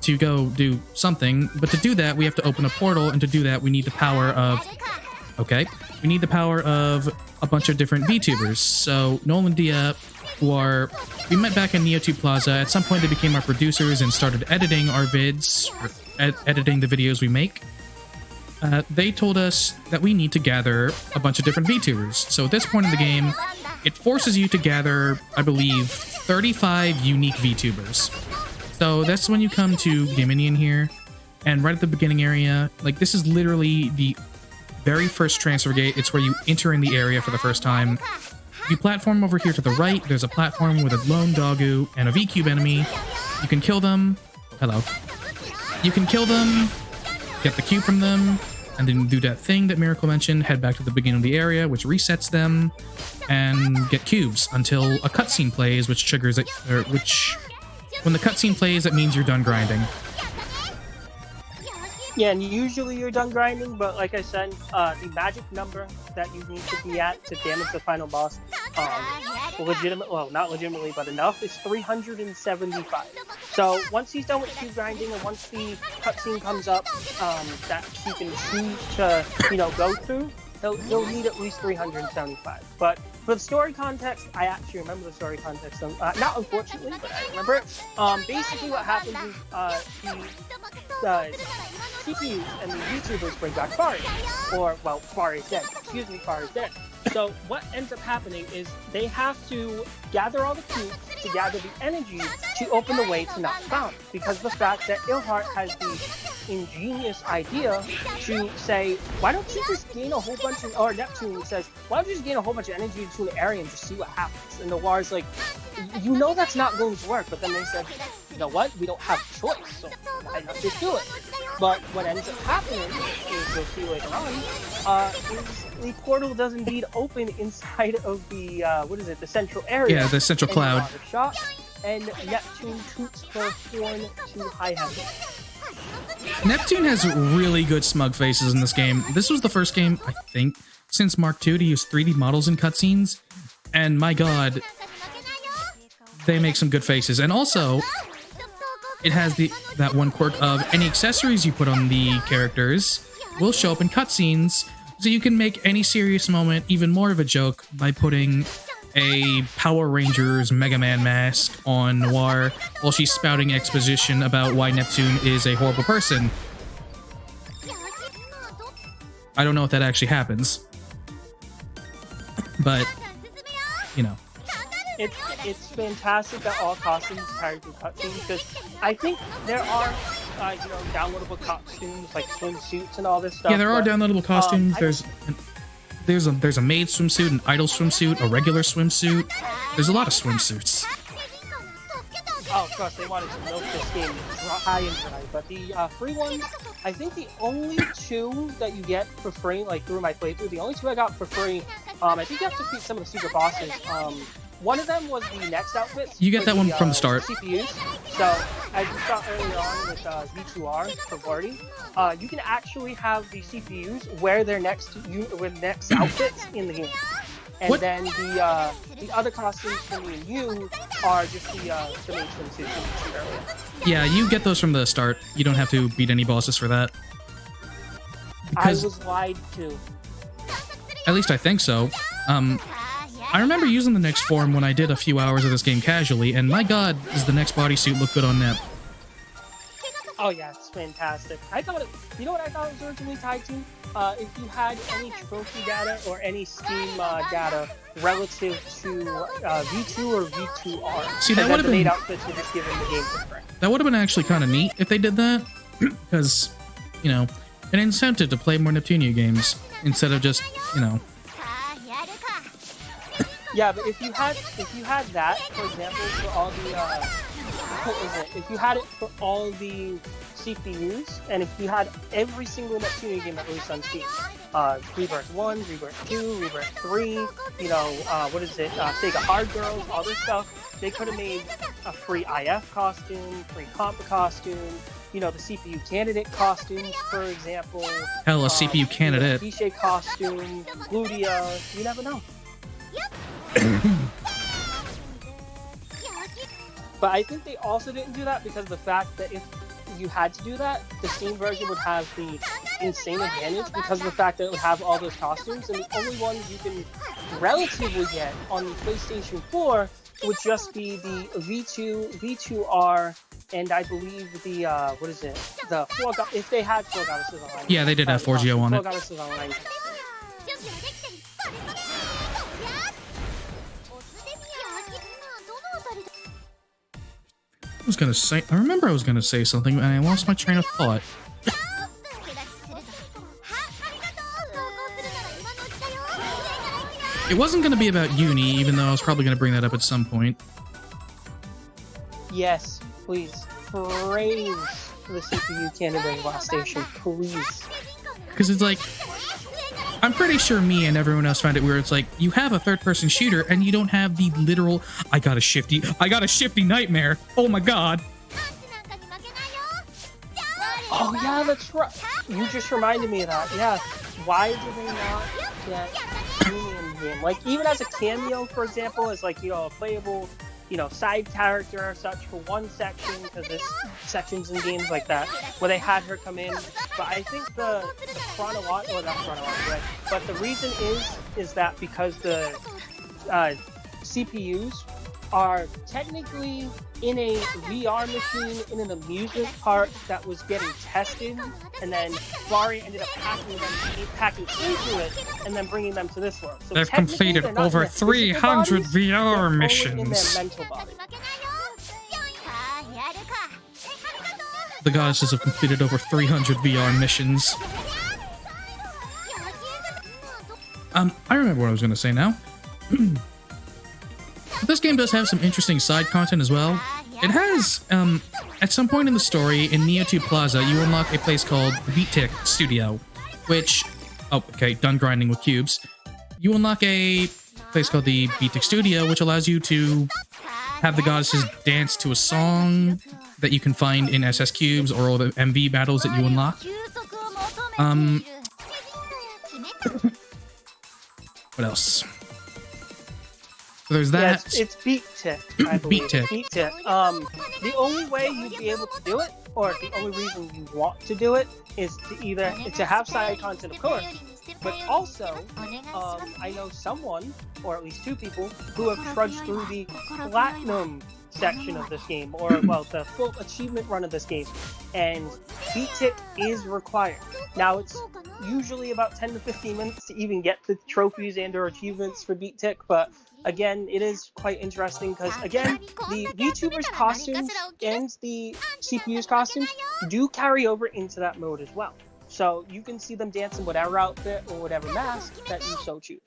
to go do something. But to do that, we have to open a portal, and to do that, we need the power of we need the power of a bunch of different VTubers. So Nolan and Dia, we met back in NeoTube Plaza. At some point, they became our producers and started editing our vids, or editing the videos we make. They told us that we need to gather a bunch of different VTubers. So at this point in the game, it forces you to gather, I believe, 35 unique VTubers. So that's when you come to Dominion here, and right at the beginning area, like, this is literally the very first transfer gate. It's where you enter in the area for the first time. If you platform over here to the right, there's a platform with a lone Doggo and a V-Cube enemy. You can kill them. Hello. You can kill them, get the cube from them, and then do that thing that Miracle mentioned, head back to the beginning of the area, which resets them, and get cubes until a cutscene plays, which triggers it, or which, when the cutscene plays, that means you're done grinding. Yeah, and usually you're done grinding, but like I said, the magic number that you need to be at to damage the final boss, not legitimately, but enough, is 375. So once he's done with cube grinding, and once the cutscene comes up, that he can choose to, go through, he'll need at least 375. But for the story context, I actually remember the story context. Not unfortunately, but I remember it. Basically what happens is the CPUs and the YouTubers bring back Fari. Fari is dead. Excuse me, Fari is dead. So what ends up happening is they have to gather all the cubes to gather the energy to open the way to Not Found. Because of the fact that Ilhart has the ingenious idea to say, why don't you just gain a whole bunch of, or Neptune says, why don't you just gain a whole bunch of energy into an area and just see what happens? And Noir's like, that's not going to work. But then they said, you know what, we don't have a choice, so why not just do it? But what ends up happening is, you'll see later on, is the portal does indeed open inside of the, the central area. Yeah, the central cloud. Shot, and Neptune toots her horn to high heaven. Neptune has really good smug faces in this game. This was the first game, I think, since Mark II to use 3D models in cutscenes, and my god, they make some good faces. And also, it has that one quirk of any accessories you put on the characters will show up in cutscenes, so you can make any serious moment even more of a joke by putting a Power Rangers Mega Man mask on Noir while she's spouting exposition about why Neptune is a horrible person. I don't know if that actually happens, but, It's fantastic that all costumes carry through cutscenes, because I think there are, downloadable costumes like swimsuits and all this stuff. Yeah, there are downloadable costumes. There's a maid swimsuit, an idol swimsuit, a regular swimsuit. There's a lot of swimsuits. Oh, of course, they wanted to milk this game high and dry, but the free ones, I think the only two that you get for free, like through my playthrough, the only two I got for free, I think you have to defeat some of the super bosses. One of them was the next outfits. You get that one from the start. CPUs. So, as you saw earlier on with V2R for Vardy, you can actually have the CPUs wear their next outfits in the game. And then the other costumes for me and you are just the main swimsuits you mentioned earlier. Yeah, you get those from the start. You don't have to beat any bosses for that. Because I was lied to. At least I think so. I remember using the next form when I did a few hours of this game casually, and my god, does the next bodysuit look good on Nep. Oh yeah, it's fantastic. I thought it. You know what I thought it was originally tied to? If you had any trophy data or any Steam data relative to V2 or V2R, See, that and would then have the made been outfits were just given the game for free. that would have been actually kind of neat if they did that, because you know, an incentive to play more Neptunia games instead of just Yeah, but if you had that, for example, for all the what was it? If you had it for all the CPUs, and if you had every single Neptunia game that released on Steam, Rebirth 1, Rebirth 2, Rebirth 3, what is it? Sega Hard Girls, all this stuff, they could have made a free IF costume, free Compa costume, the CPU candidate costumes, for example. hell, a CPU candidate. Cliché costume, Gludia, you never know. But I think they also didn't do that because of the fact that if you had to do that, the Steam version would have the insane advantage because of the fact that it would have all those costumes, and the only ones you can relatively get on the PlayStation 4 would just be the V2, V2R, and I believe the, the if they had Four Goddesses Online. Yeah, they did have 4GO on it. Four Goddesses Online. I remember I was gonna say something and I lost my train of thought. It wasn't gonna be about uni, even though I was probably gonna bring that up at some point. Yes, please. Praise the CPU candidate last station, please. Because it's like, I'm pretty sure me and everyone else found it weird. It's like, you have a third-person shooter and you don't have the literal, I got a shifty nightmare. Oh my god. Oh yeah, that's right. You just reminded me of that. Yeah. Why did they not get Union game? Like, even as a cameo, for example, as like, a playable, side character or such for one section, because there's sections in games like that where they had her come in. But I think the chronological, not chronological, right? But the reason is that because the CPUs are technically in a VR machine in an amusement park that was getting tested, and then Bari ended up packing into it and then bringing them to this world. So they've completed over 300 VR missions. The goddesses have completed over 300 VR missions. I remember what I was going to say now. This game does have some interesting side content as well. It has, at some point in the story, in Neo2 Plaza, you unlock a place called the Beat Studio, which... Oh, okay, done grinding with cubes. You unlock a place called the Beat Studio, which allows you to have the goddesses dance to a song that you can find in SS Cubes or all the MV battles that you unlock. What else? So there's that. Yeah, it's Beat Tick, I believe. Beat Tick. Beat Tick. The only way you'd be able to do it, or the only reason you want to do it, is to have side content, of course, but also, I know someone, or at least two people, who have trudged through the platinum section of this game, or, well, the full achievement run of this game, and Beat Tick is required. Now, it's usually about 10 to 15 minutes to even get the trophies and or achievements for Beat Tick, but again, it is quite interesting because, again, the VTubers' costumes and the CPU's costumes do carry over into that mode as well. So you can see them dance in whatever outfit or whatever mask that you so choose.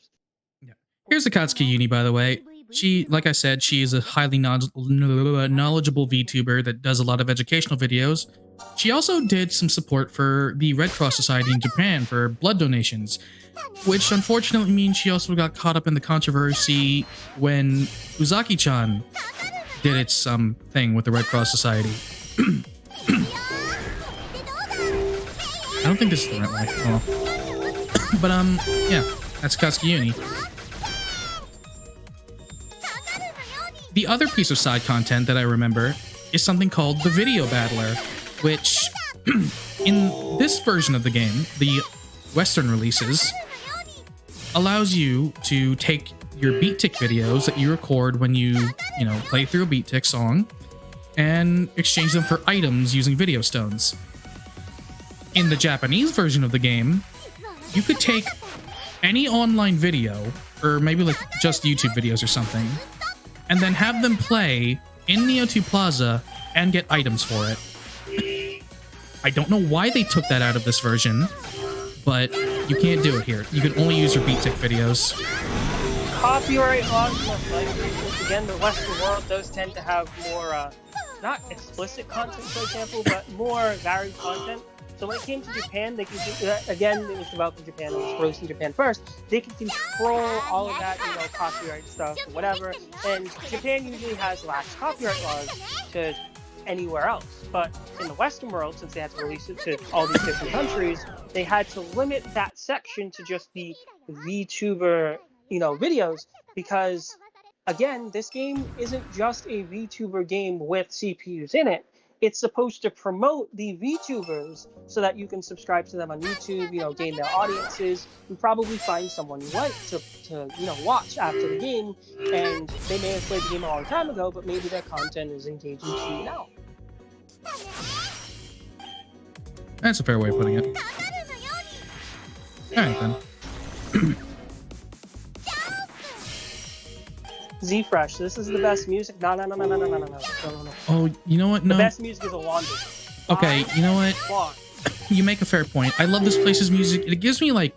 Yeah. Here's Akatsuki Uni, by the way. She, like I said, she is a highly knowledgeable VTuber that does a lot of educational videos. She also did some support for the Red Cross Society in Japan for blood donations, which unfortunately means she also got caught up in the controversy when Uzaki-chan did its thing with the Red Cross Society. I don't think this is the right way. Oh. But yeah, that's Akatsuki Uni. The other piece of side content that I remember is something called the Video Battler, which in this version of the game, the Western releases, allows you to take your Beat Tick videos that you record when you play through a Beat Tick song, and exchange them for items using video stones. In the Japanese version of the game, you could take any online video, or maybe like just YouTube videos or something, and then have them play in Neo2 Plaza and get items for it. I don't know why they took that out of this version, but you can't do it here. You can only use your BeatTech videos. Copyright laws most likely. Once again, the Western world does tend to have more, not explicit content, for example, but more varied content. So when it came to Japan, they can, again, it was developed in Japan, it was released in Japan first, they can control all of that, copyright stuff or whatever, and Japan usually has lax copyright laws to anywhere else. But in the Western world, since they had to release it to all these different countries, they had to limit that section to just the VTuber, videos, because, again, this game isn't just a VTuber game with CPUs in it. It's supposed to promote the VTubers so that you can subscribe to them on YouTube, gain their audiences, and probably find someone you like to watch after the game. And they may have played the game a long time ago, but maybe their content is engaging to you now. That's a fair way of putting it. Alright then. Z-Fresh, this is the best music. No. Oh, you know what? No. The best music is Alonda's. Okay, you know what? You make a fair point. I love this place's music. It gives me like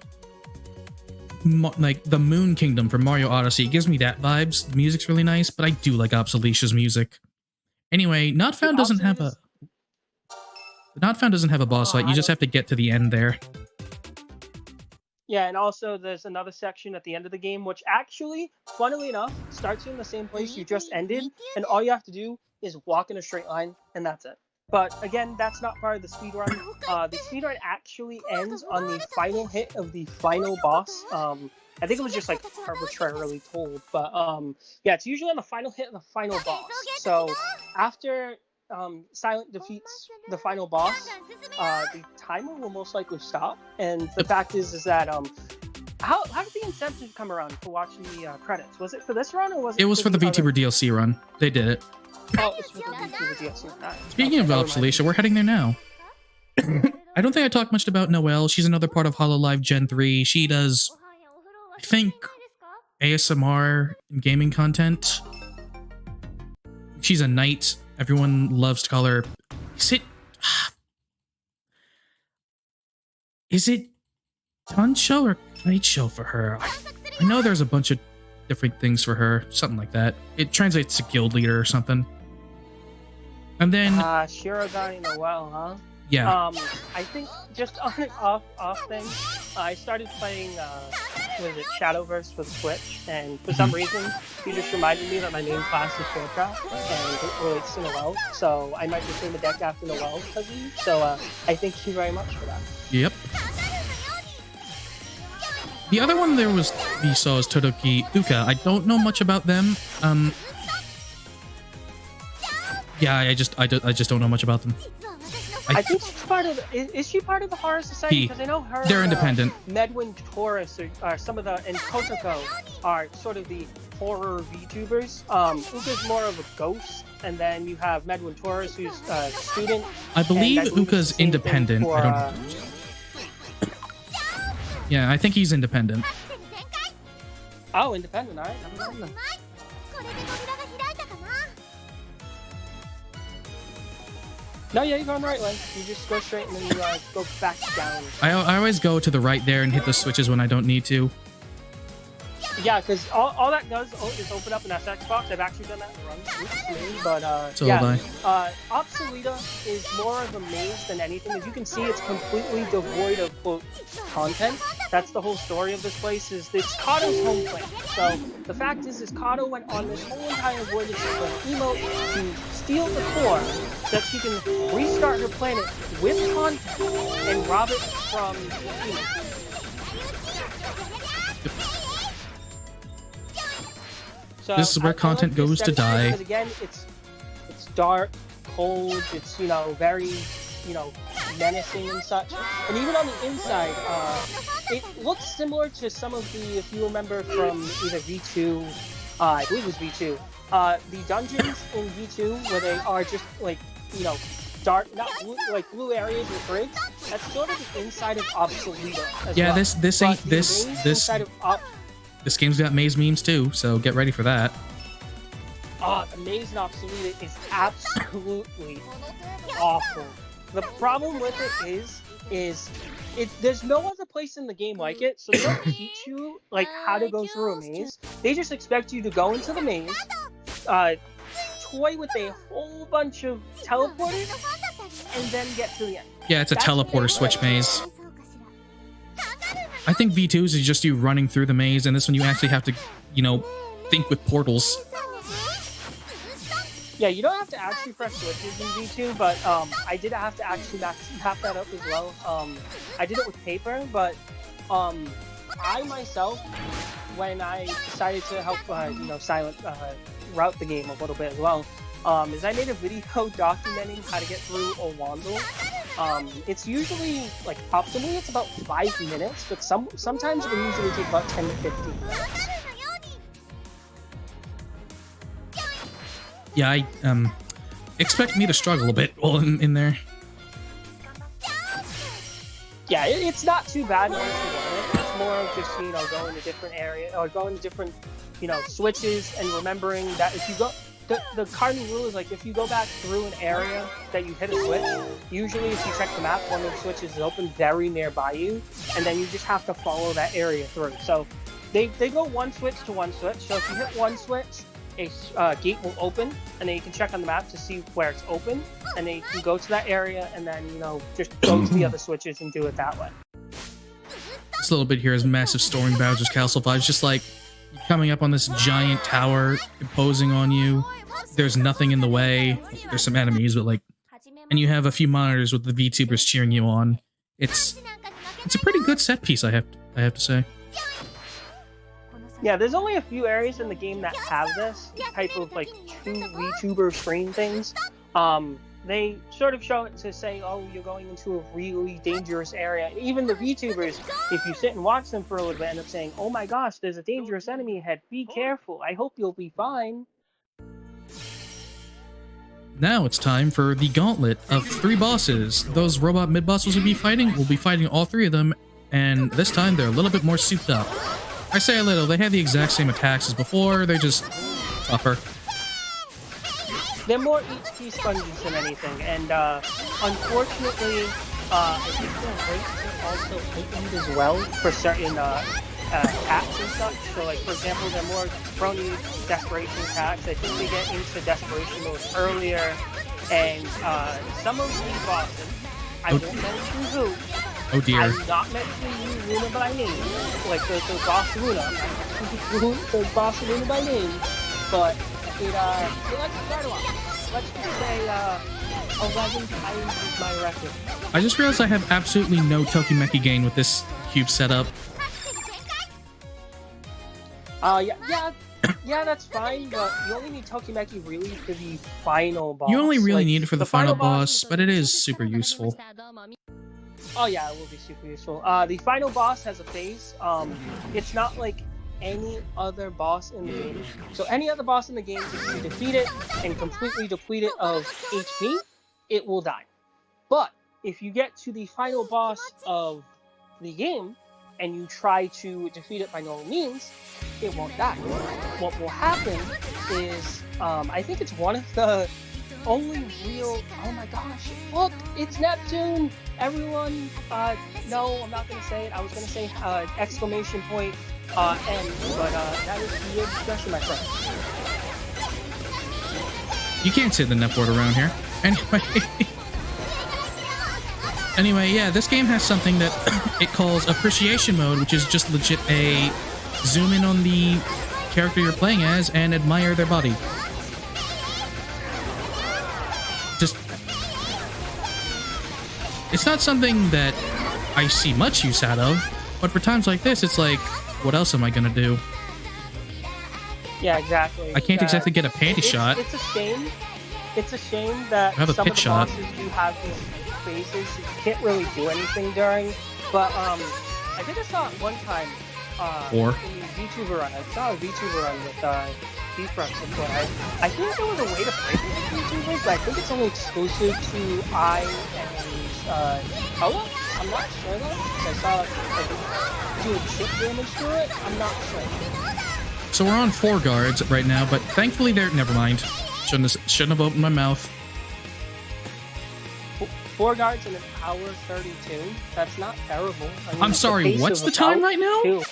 the Moon Kingdom from Mario Odyssey. It gives me that vibes. The music's really nice, but I do like Obsoletia's music. Anyway, Not Found doesn't have a boss fight. You just have to get to the end there. Yeah, and also there's another section at the end of the game, which actually, funnily enough, starts in the same place you just ended, and all you have to do is walk in a straight line, and that's it. But again, that's not part of the speedrun. The speedrun actually ends on the final hit of the final boss. I think it was just like arbitrarily told, but yeah, it's usually on the final hit of the final boss. So after Silent defeats the final boss, the timer will most likely stop. And the fact is that how did the incentive come around for watching the credits? Was it for this run or was it? It was for the VTuber DLC run. They did it. Oh, it's for the VTuber DLC. Right. Speaking of Obsolestia, we're heading there now. I don't think I talked much about Noelle. She's another part of HoloLive Gen 3. She does, I think, ASMR and gaming content. She's a knight. Everyone loves to call her. Is it Tancho or Kaicho for her? I know there's a bunch of different things for her, something like that. It translates to guild leader or something. And then Shirogane Noelle, huh? Yeah. I think just on an off thing, I started playing Shadowverse for the Switch, and for some reason, he just reminded me that my main class is Warcraft, and it relates to Noelle, so I might just name the deck after Noelle because of you. So I thank you very much for that. Yep. The other one we saw is Todoki Uka. I don't know much about them. Yeah, I just don't know much about them. I think she's part of. Is she part of the horror society? Because I know her. They're independent. Medwin Taurus are some of the, and Kotoko are sort of the horror VTubers. Uka's more of a ghost, and then you have Medwin Taurus, who's a student. I believe Uka's independent. I don't know. Yeah, I think he's independent. Oh, independent. All right. No, yeah, you're going the right way. You just go straight and then you go back down. I always go to the right there and hit the switches when I don't need to. Yeah, because all that does is open up an FX box. I've actually done that in runs. Oops, me, but so yeah. Obsoleta is more of a maze than anything. As you can see, it's completely devoid of, quote, content. That's the whole story of this place, is it's Kato's home planet. So the fact is Kato went on this whole entire voyage of an emote to steal the core so that she can restart her planet with content and rob it from humans. So this is where content goes to die. Because again, it's dark, cold, it's very menacing and such. And even on the inside, it looks similar to some of the, if you remember from either V2, I believe it was V2, the dungeons in V2 where they are just like, you know, dark, not blue, like blue areas with grids. That's sort of the inside of Obsoleta as Yeah, well. this ain't But the this maze this inside of this game's got maze memes too, so get ready for that. the maze in Obsoleta is absolutely awful. The problem with it is there's no other place in the game like it, so they don't teach you like how to go through a maze. They just expect you to go into the maze, toy with a whole bunch of teleporters, and then get to the end. Yeah, it's a That's teleporter what switch maze. I think V2's is just you running through the maze, and this one you actually have to, you know, think with portals. Yeah, you don't have to actually press switches in V2, but I did have to actually map that up as well. I did it with paper, but I myself, when I decided to help, you know, Silent route the game a little bit as well, is I made a video documenting how to get through Owandle. It's usually, like, optimally it's about 5 minutes, but sometimes it can usually take about 10 to 15 minutes. Yeah, I expect me to struggle a bit while in there. Yeah, it's not too bad once you learn it. It's more of just, you know, going to different areas, or going to different, you know, switches, and remembering that if you go, the cardinal rule is, like, if you go back through an area that you hit a switch, usually if you check the map, one of the switches is open very nearby you, and then you just have to follow that area through. So they go one switch to one switch, so if you hit one switch, a gate will open, and then you can check on the map to see where it's open, and then you can go to that area, and then, you know, just go to the other switches and do it that way. This little bit here is massive storing Bowser's Castle vibes, just like coming up on this giant tower, imposing on you. There's nothing in the way. There's some enemies, but like, and you have a few monitors with the VTubers cheering you on. It's a pretty good set piece, I have to say. Yeah, there's only a few areas in the game that have this type of, like, two VTuber screen things. They sort of show it to say, oh, you're going into a really dangerous area. Even the VTubers, if you sit and watch them for a little bit, end up saying, oh my gosh, there's a dangerous enemy ahead. Be careful. I hope you'll be fine. Now it's time for the gauntlet of 3 bosses. Those robot mid-bosses we'll be fighting all 3 of them, and this time they're a little bit more souped up. I say a little, they have the exact same attacks as before, they're just tougher. They're more HP sponges than anything, and unfortunately, I think their rates are also heightened as well for certain attacks and such. So, like, for example, they're more prone to desperation attacks. I think they get into desperation mode earlier, and some of these bosses, I won't mention who. Oh dear. I'm not mentioning Luna by name, like the boss Luna. I'm not mentioning the boss Luna by name, but it lets you start a lot. Let's just say 11 times is my record. I just realized I have absolutely no Tokimeki gain with this cube setup. Yeah, that's fine, but you only need Tokimeki really for the final boss. You only really like, need it for the final boss, but it is super useful. Oh yeah, it will be super useful. The final boss has a phase. It's not like any other boss in the game. So any other boss in the game, if you defeat it and completely deplete it of HP, it will die. But if you get to the final boss of the game and you try to defeat it by normal means, it won't die. What will happen is, I think it's one of the only real, oh my gosh, look, it's Neptune! Everyone, no, I'm not gonna say it. I was gonna say, exclamation point, N, but, that is the expression, my friend. You can't say the net word around here. Anyway, yeah, this game has something that it calls appreciation mode, which is just legit a zoom in on the character you're playing as and admire their body. Just, it's not something that I see much use out of, but for times like this, it's like, what else am I gonna do? Yeah, exactly. I can't exactly get a panty shot. It's a shame. It's a shame that I have a some pit of the shot. bosses do have these phases you can't really do anything during. But I think I saw it one time. Or? In the VTuber run. I saw a VTuber run with Beef Rush before. I think there was a way to play it with VTubers, but I think it's only exclusive to I and Koa. I'm not sure though. I saw like doing chip damage to it. I'm not sure. So we're on 4 guards right now, but thankfully they're... Never mind. Shouldn't have opened my mouth. 4 guards in an hour 32. That's not terrible. I mean, I'm sorry, what's the time right now? 2.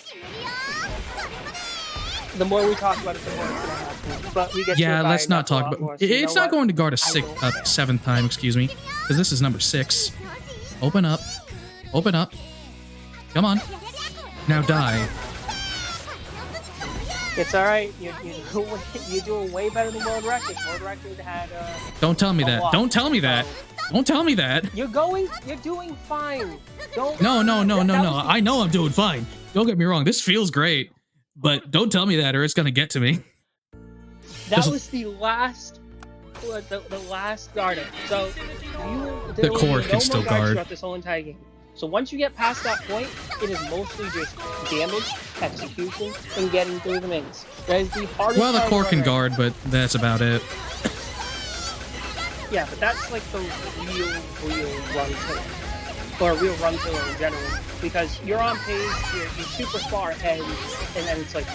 The more we talk about it, the more it's gonna happen. But we get Yeah, to let's not talk about... more, so It's not going to guard a 7th time, excuse me. Because this is number 6. Open up. Open up. Come on. Now die. It's alright. You're doing way better than world record. World record had Don't tell me that. lot. Don't tell me that. Don't tell me that. You're doing fine. Don't. No. I know I'm doing fine. Don't get me wrong. This feels great. But don't tell me that or it's going to get to me. That was the last. The last guard. So The core can still guard throughout this whole entire game. So once you get past that point, it is mostly just damage, execution, and getting through the maze. That is the hardest. Well, the core can guard, but that's about it. Yeah, but that's like the real run killer. Or a real run killer in general. Because you're on pace, you're super far ahead, and then it's like,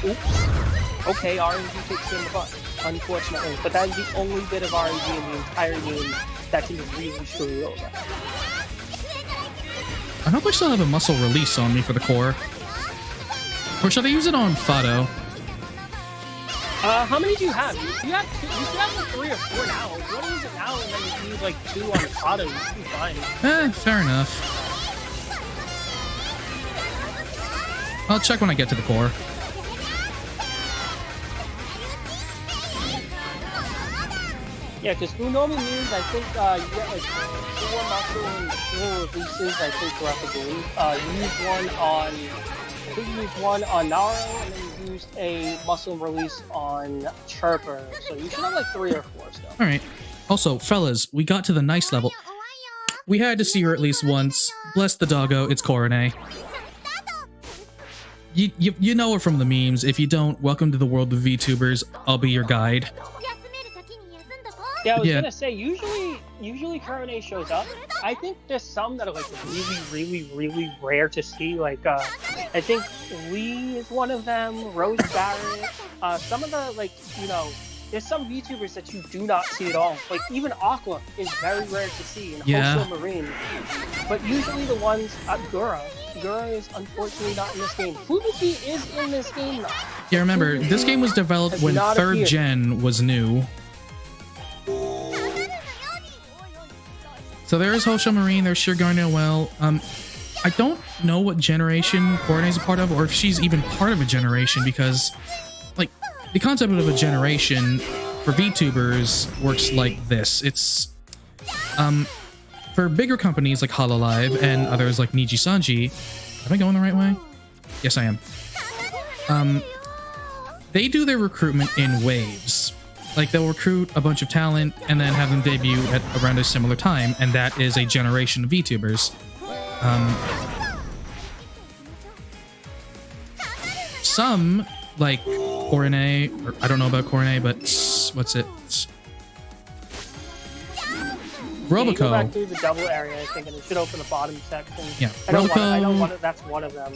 oops, okay, RNG kicks you in the butt, unfortunately. But that is the only bit of RNG in the entire game that can really screw you over. I hope I still have a muscle release on me for the core. Or should I use it on Fado? How many do you have? You have 2, you should have like 3 or 4 now. If you want to use it now and then you use like 2 on Auto, you should be fine. Fair enough. I'll check when I get to the core. Yeah, because through normal means, I think you get like 4 muscle and 4 releases, I think, throughout the game. You used one on Naro, and then you used a muscle release on Chirper. So you should have like 3 or 4 still. Alright. Also, fellas, we got to the nice level. We had to see her at least once. Bless the doggo, it's Korone. You know her from the memes. If you don't, welcome to the world of VTubers. I'll be your guide. Yeah, I was gonna say, usually Korone shows up. I think there's some that are like really rare to see. Like, I think Lee is one of them, Rose Barrett. Some of the, like, you know, there's some VTubers that you do not see at all. Like, even Aqua is very rare to see, and also Marine. But usually the ones, Gura is unfortunately not in this game. Fubuki is in this game, though. Yeah, remember, this game was developed when 3rd gen was new. So there is Hosho Marine, there's Shirgar Noel. I don't know what generation Korone is a part of, or if she's even part of a generation, because, like, the concept of a generation for VTubers works like this. It's, for bigger companies like Hololive and others like Niji Sanji, am I going the right way? Yes, I am. They do their recruitment in waves. Like, they'll recruit a bunch of talent and then have them debut at around a similar time, and that is a generation of VTubers. Some, like Korone, or I don't know about Korone, but what's it? Roboco. You go back through the double area, I think, and it should open the bottom section. Yeah, I know that's one of them.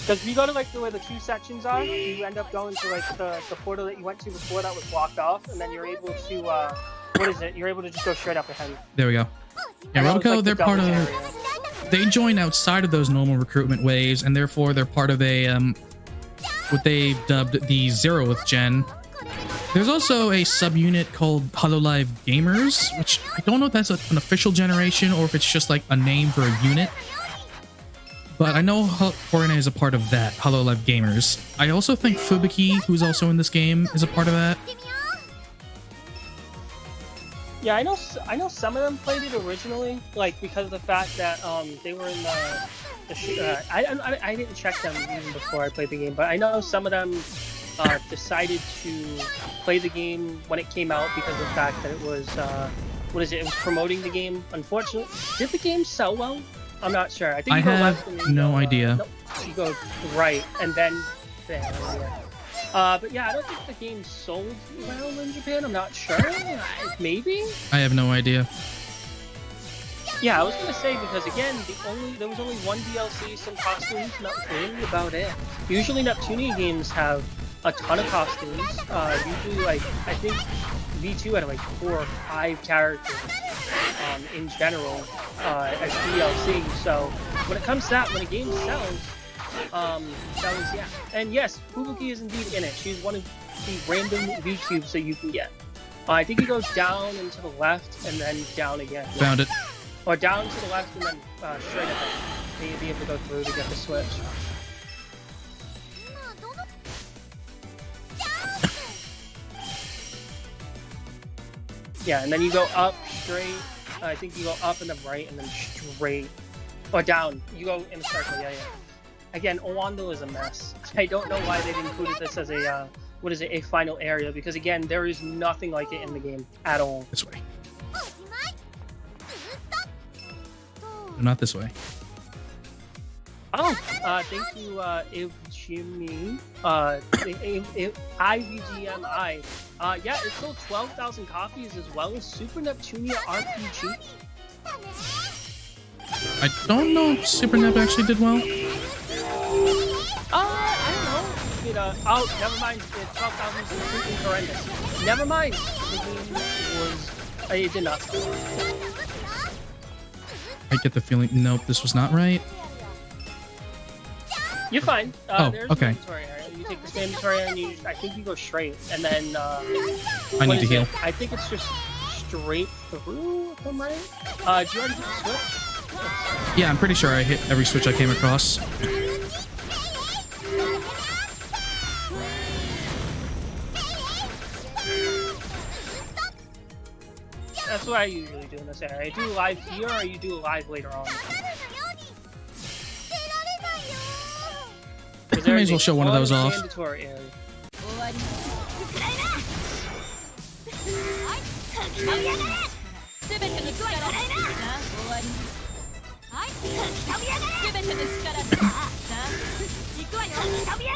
Because if you go to like where the 2 sections are, you end up going to like the portal that you went to before that was blocked off, and then you're able to what is it? You're able to just go straight up ahead. There we go. Yeah, Roboco, they're part of. Area. They join outside of those normal recruitment waves, and therefore they're part of a what they've dubbed the 0th gen. There's also a subunit called Hololive Gamers, which I don't know if that's an official generation or if it's just like a name for a unit. But I know Korone is a part of that, Hololive Gamers. I also think Fubuki, who's also in this game, is a part of that. Yeah, I know some of them played it originally, like because of the fact that they were in I didn't check them even before I played the game, but I know some of them decided to play the game when it came out because of the fact that it was it was promoting the game. Unfortunately, did the game sell well? I'm not sure. I think I you go have left and then you no go, idea. Nope, you go right and then there. But yeah, I don't think the game sold well in Japan. I'm not sure. Maybe. I have no idea. Yeah, I was gonna say because again, there was only one DLC, some costumes, not really about it. Usually Neptunia games have a ton of costumes. Usually, like I think V2 had like 4 or 5 characters in general as DLC. So when it comes to that, when a game sells, yeah. And yes, Fubuki is indeed in it. She's one of the random V cubes that you can get. I think it goes down and to the left and then down again. Found it. Or down to the left and then straight ahead. So you'll be able to go through to get the switch. Yeah, and then you go up straight. I think you go up and then right and then straight. Or down. You go in a circle, yeah. Again, Owando is a mess. I don't know why they included this as a, a final area, because again, there is nothing like it in the game at all. This way. No, not this way. Oh, thank you, Ivjimi. IVGMI. Yeah, it sold 12,000 copies as well as Super Neptunia RPG. I don't know if Super Nep actually did well. I don't know. Oh, never mind. 12,000 is completely horrendous. Never mind. The game was. It did not sell. I get the feeling. Nope, this was not right. You're fine. Oh, there's okay. The mandatory area. You take this mandatory area and I think you go straight. And then. I need to heal. I think it's just straight through, if I'm right. Do you already hit the switch? Yeah, I'm pretty sure I hit every switch I came across. That's what I usually do in this area. I do live here, or you do live later on. May as well show one of those off. Mandatory area.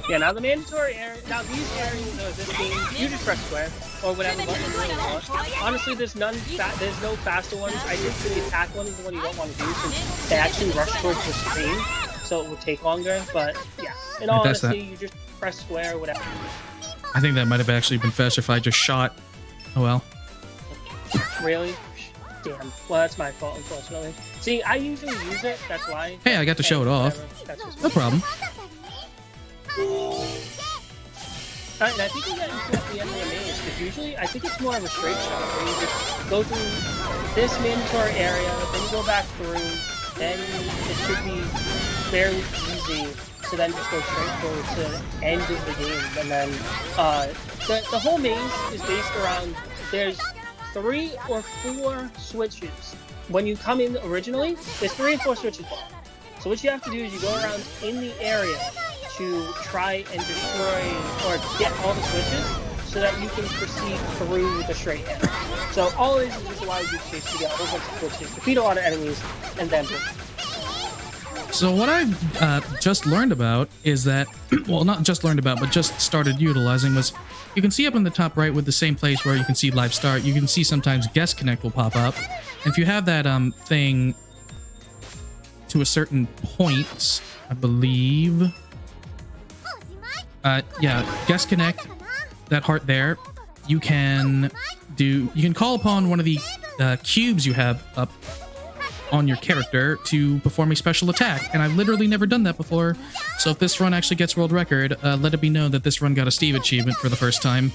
Yeah, now the mandatory area. Now these areas of this game, you just press square or whatever button you really want. Honestly, there's no faster ones. I think the attack one is the one you don't want to do since they actually rush towards the screen, so it will take longer. But yeah, in all honesty, you just press square or whatever. I think that might have actually been faster if I just shot. Oh well. Really? Damn. Well, that's my fault, unfortunately. See, I usually use it. That's why. Hey, I got to show it off. No problem. Alright, and I think we got into the end of the maze, because usually I think it's more of a straight shot where you just go through this mandatory area, then you go back through, then it should be fairly easy to then just go straight forward to the end of the game. And then the whole maze is based around there's 3 or 4 switches. When you come in originally, there's 3 or 4 switches. So what you have to do is you go around in the area to try and destroy or get all the switches so that you can proceed through the straight end. So all it is just allows you to get a whole bunch of switches, defeat a lot of enemies, and then So what I've just learned about is that, well, not just learned about, but just started utilizing was, you can see up in the top right with the same place where you can see live start, you can see sometimes guest connect will pop up. And if you have that thing to a certain point, I believe, yeah, guest connect, that heart there, you can call upon one of the cubes you have up on your character to perform a special attack, and I've literally never done that before. So if this run actually gets world record, let it be known that this run got a Steve achievement for the first time.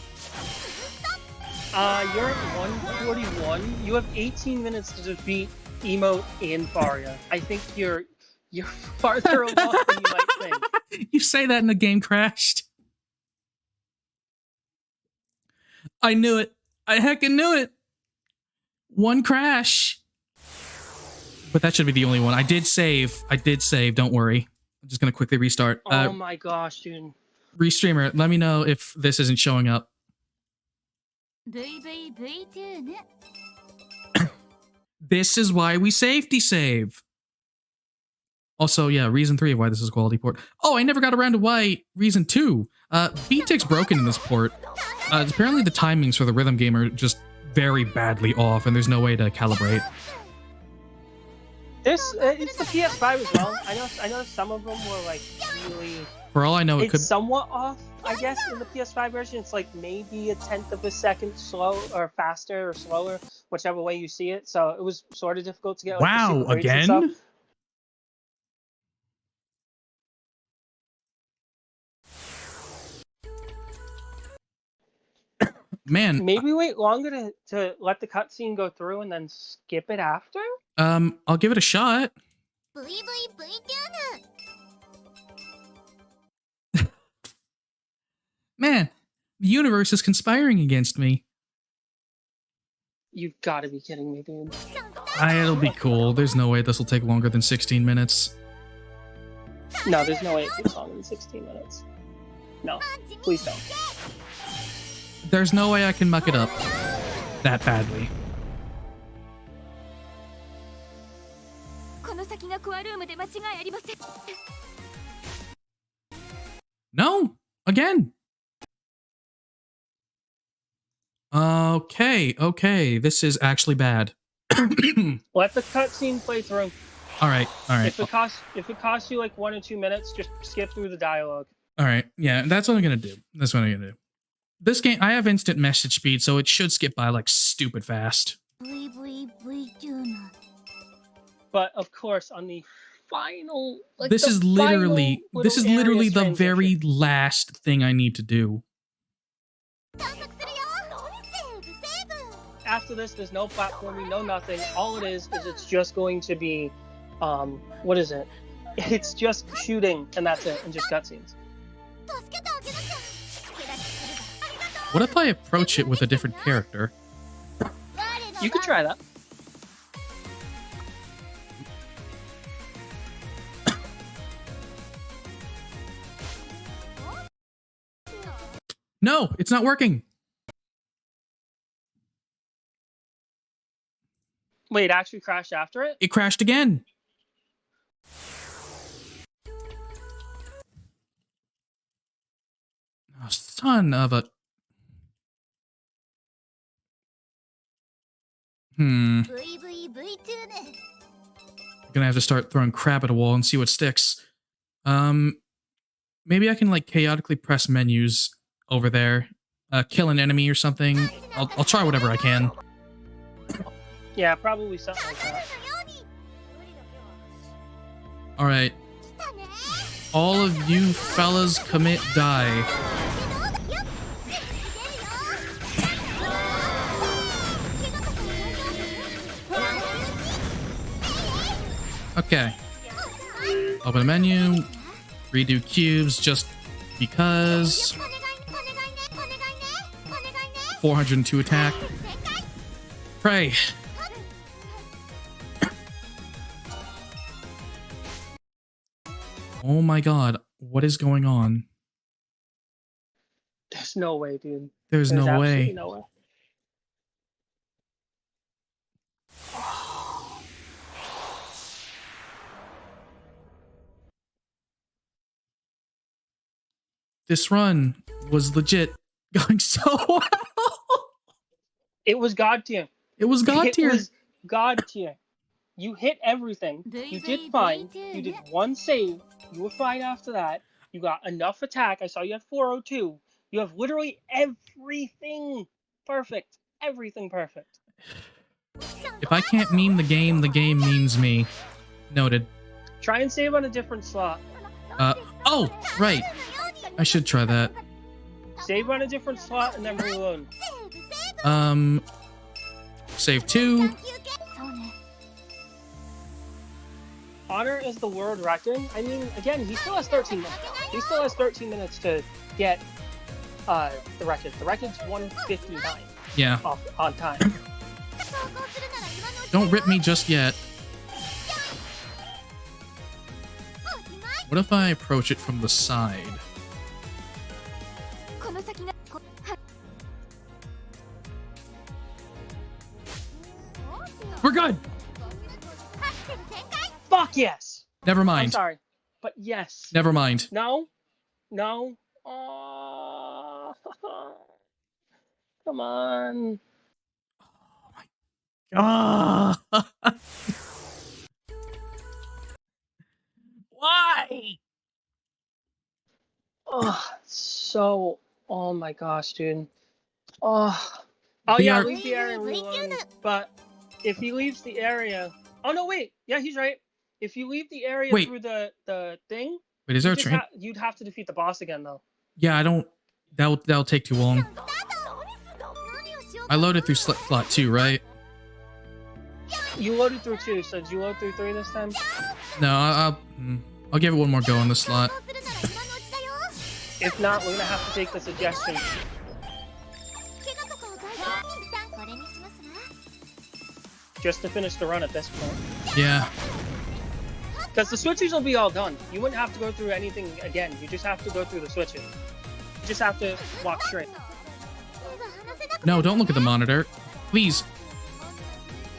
You're at 141. You have 18 minutes to defeat Emote and Faria. I think you're farther along than you might think. You say that and the game crashed. I knew it. I heckin' knew it. One crash. But that should be the only one. I did save. Don't worry. I'm just going to quickly restart. Oh my gosh, dude. Restreamer, let me know if this isn't showing up. This is why we safety save. Also, yeah, reason 3 of why this is a quality port. Oh, I never got around to why reason 2. Beat tick's broken in this port. Apparently the timings for the rhythm game are just very badly off, and there's no way to calibrate. It's the PS5 as well. I know some of them were like really. For all I know, it It's could. somewhat off, I guess, in the PS5 version. It's like maybe a tenth of a second slow or faster or slower, whichever way you see it. So it was sort of difficult to get. Like, the Wow, super grades and stuff. again? Man, Maybe wait longer to let the cutscene go through and then skip it after. I'll give it a shot. Man, the universe is conspiring against me. You've got to be kidding me, dude. It'll be cool. There's no way this will take longer than 16 minutes. No, there's no way it takes longer than 16 minutes. No, please don't. There's no way I can muck it up that badly. No, again. Okay, this is actually bad. Let the cutscene play through. All right. If it costs you like 1 or 2 minutes, just skip through the dialogue. All right, yeah, that's what I'm gonna do. This game, I have instant message speed, so it should skip by like stupid fast. But of course, on the final, like, This is literally the transition. very last thing I need to do. After this, there's no platforming, no nothing. All it is it's just going to be, what is it? It's just shooting, and that's it, and just cutscenes. What if I approach it with a different character? You could try that. No, it's not working. Wait, it actually crashed after it? It crashed again. Oh, son of a... I'm gonna have to start throwing crap at a wall and see what sticks. Maybe I can like chaotically press menus over there, kill an enemy or something. I'll try whatever I can. Yeah, probably something like that. All right, all of you fellas commit die. Okay. Open a menu. Redo cubes just because. 402 attack. Pray. Oh my god. What is going on? There's no way, dude. There's no absolutely way. no way. This run was legit going so well. It was God tier. It was god tier. It was God tier. You hit everything. You did fine. You did one save. You were fine after that. You got enough attack. I saw you had 402. You have literally everything perfect. Everything perfect. If I can't meme the game memes me. Noted. Try and save on a different slot. Oh, right. I should try that. Save on a different slot and then reload. Save 2. Honor is the world record. I mean, again, he still has 13 minutes. He still has 13 minutes to get the record. The record's 1:59. Yeah. On time. Don't rip me just yet. What if I approach it from the side? We're good! Fuck yes! Never I'm mind. sorry, but yes. Never mind. No, no. Oh, come on. Ah. Why? Oh, so. Oh my gosh, dude. Oh. Oh We yeah, are- leave the area and reload. But if he leaves the area, oh no, wait. Yeah, he's right. If you leave the area Wait. through the thing, Wait, is there a train? you'd have to defeat the boss again though. Yeah, I don't. That'll take too long. I loaded through slot 2, right? You loaded through 2, so did you load through 3 this time? No, I'll give it one more go on the slot. If not, we're gonna have to take the suggestion. Just to finish the run at this point. Yeah. Because the switches will be all done. You wouldn't have to go through anything again. You just have to go through the switches. You just have to walk straight. No, don't look at the monitor. Please.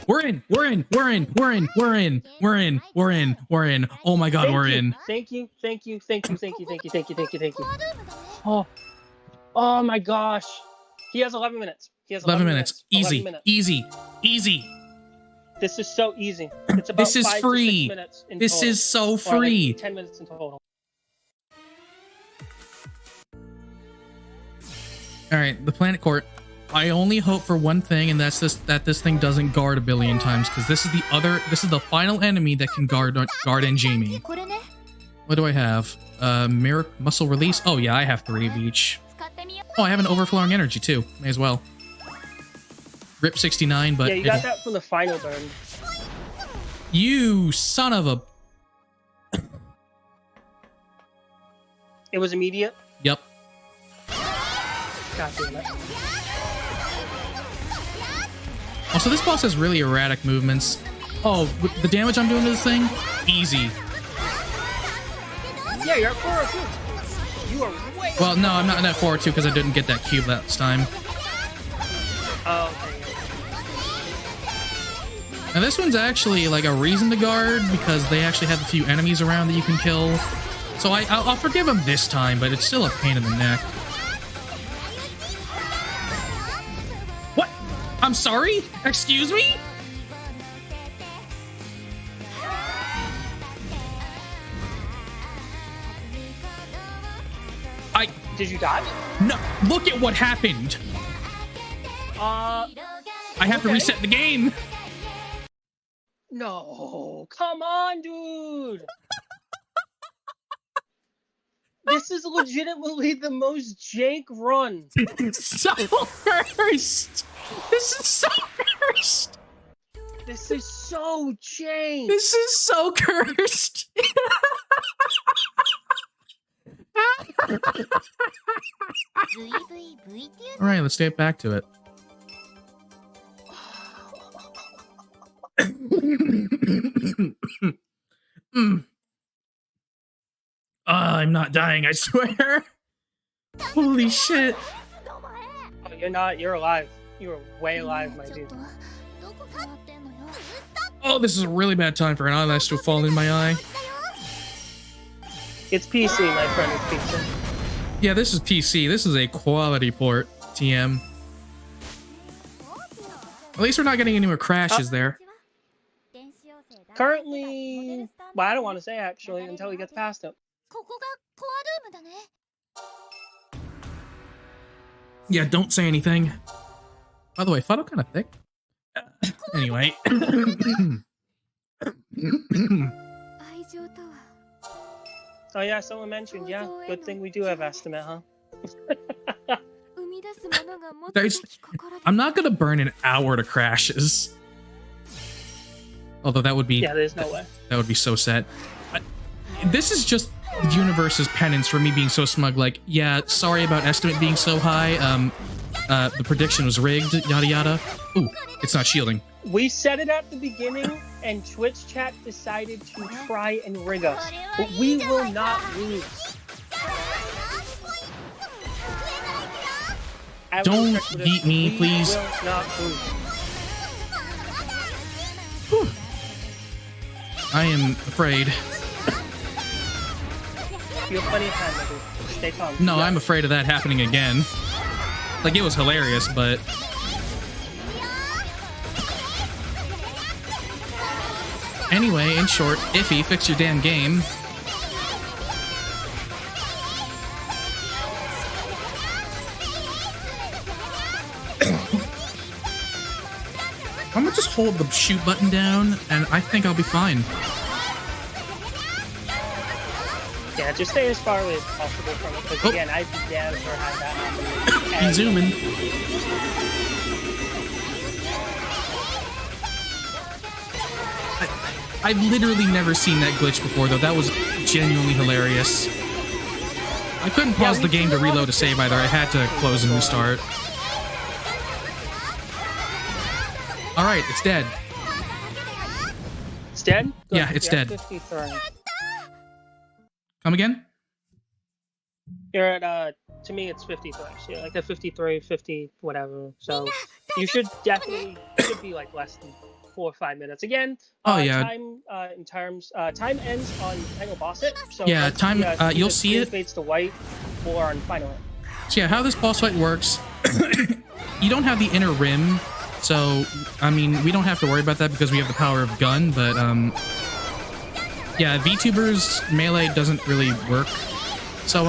We're in. We're in. We're in. We're in. We're in. We're in. We're in. We're in. Oh my god, we're in. Thank you. Thank you. Thank you. Thank you. Thank you. Thank you. Thank you. Thank you. Oh. Oh my gosh. He has 11 minutes. He has 11 minutes. 11 Easy. minutes. Easy. Easy. This is so easy. It's about This is 5 to 6 free. minutes in This total. is so Or free. like 10 minutes in total. All right, the planet court. I only hope for one thing, and that's that this thing doesn't guard a billion times, because this is the final enemy that can guard Njimi. What do I have? Mirror muscle release. Oh yeah, I have 3 of each. Oh, I have an overflowing energy too. May as well. Rip 69, but Yeah, you got that from the final burn. You son of a. It was immediate. Yep. God damn it. Also, this boss has really erratic movements. Oh, the damage I'm doing to this thing? Easy. Yeah, you're at 402. You are way. Well, no, I'm not at 4-2 because I didn't get that cube last time. Oh, okay. Now this one's actually like a reason to guard because they actually have a few enemies around that you can kill. So I'll forgive him this time, but it's still a pain in the neck. What? I'm sorry? Excuse me? Did you die? No, look at what happened. I have to reset the game. No, come on, dude. This is legitimately the most jank run. So cursed. This is so cursed. This is so jank. This is so cursed. All right, let's get back to it. I'm not dying, I swear. Holy shit. Oh, you're not. You're alive. You are way alive, my dude. Oh, this is a really bad time for an eyelash to fall in my eye. It's PC, my friend. It's PC. Yeah, this is PC. This is a quality port, TM. At least we're not getting any more crashes there. Currently, well, I don't want to say actually until he gets past it. Yeah, don't say anything. By the way, photo kind of thick. Anyway. Oh yeah, someone mentioned, yeah, good thing we do have estimate, huh? I'm not gonna burn an hour to crashes. Although that would be... Yeah, there's no way. That would be so sad. This is just the universe's penance for me being so smug, like, yeah, sorry about estimate being so high, the prediction was rigged, yada yada. Ooh, it's not shielding. We said it at the beginning, and Twitch chat decided to try and rig us. But we will not lose. Don't beat me, please. We will not lose. Whew. I am afraid. You have plenty of time, maybe. Stay calm. No, Yeah. I'm afraid of that happening again. Like, it was hilarious, but... Anyway, in short, Iffy, fix your damn game. I'm gonna just hold the shoot button down, and I think I'll be fine. Yeah, just stay as far away as possible from it, because again, I'd be damn sure had that happen. He's zooming. I've literally never seen that glitch before, though. That was genuinely hilarious. I couldn't pause the game to reload a save either. I had to close and restart. Alright, it's dead. It's dead? Good. Yeah, it's You're at dead. 53. Come again? You're at, to me, it's 53. So you're like at 53, 50, whatever. So you should definitely, should be like less than 4 or 5 minutes. Again, Oh, yeah. time, in terms, time ends on final boss hit. So Yeah, once time, the, you'll the see screen it. fades to white or on final hit. So yeah, how this boss fight works, you don't have the inner rim, so, I mean, we don't have to worry about that because we have the power of gun, but, yeah, VTuber's melee doesn't really work. So,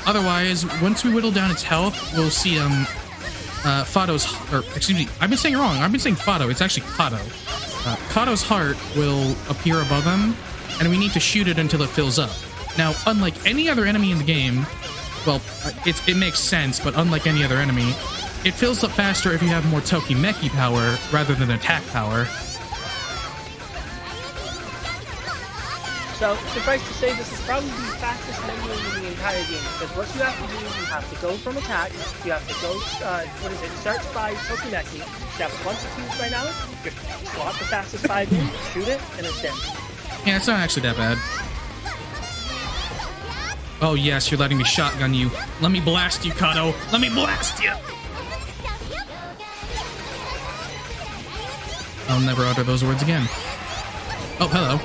otherwise, once we whittle down its health, we'll see, Fado's, or, excuse me, I've been saying it wrong. I've been saying Fado. It's actually Kato. Kato's heart will appear above him, and we need to shoot it until it fills up. Now, unlike any other enemy in the game, well, it makes sense, but unlike any other enemy, it fills up faster if you have more Tokimeki power rather than attack power. So, suffice to say, this is probably the fastest menu in the entire game, because what you have to do, you have to go from attack, you have to go, search by Tokimeki, you have a bunch of cubes right now, just slot the fastest 5 in, shoot it, and it's dead. Yeah, it's not actually that bad. Oh yes, you're letting me shotgun you. Let me blast you, Kato. Let me blast you! I'll never utter those words again. Oh, hello.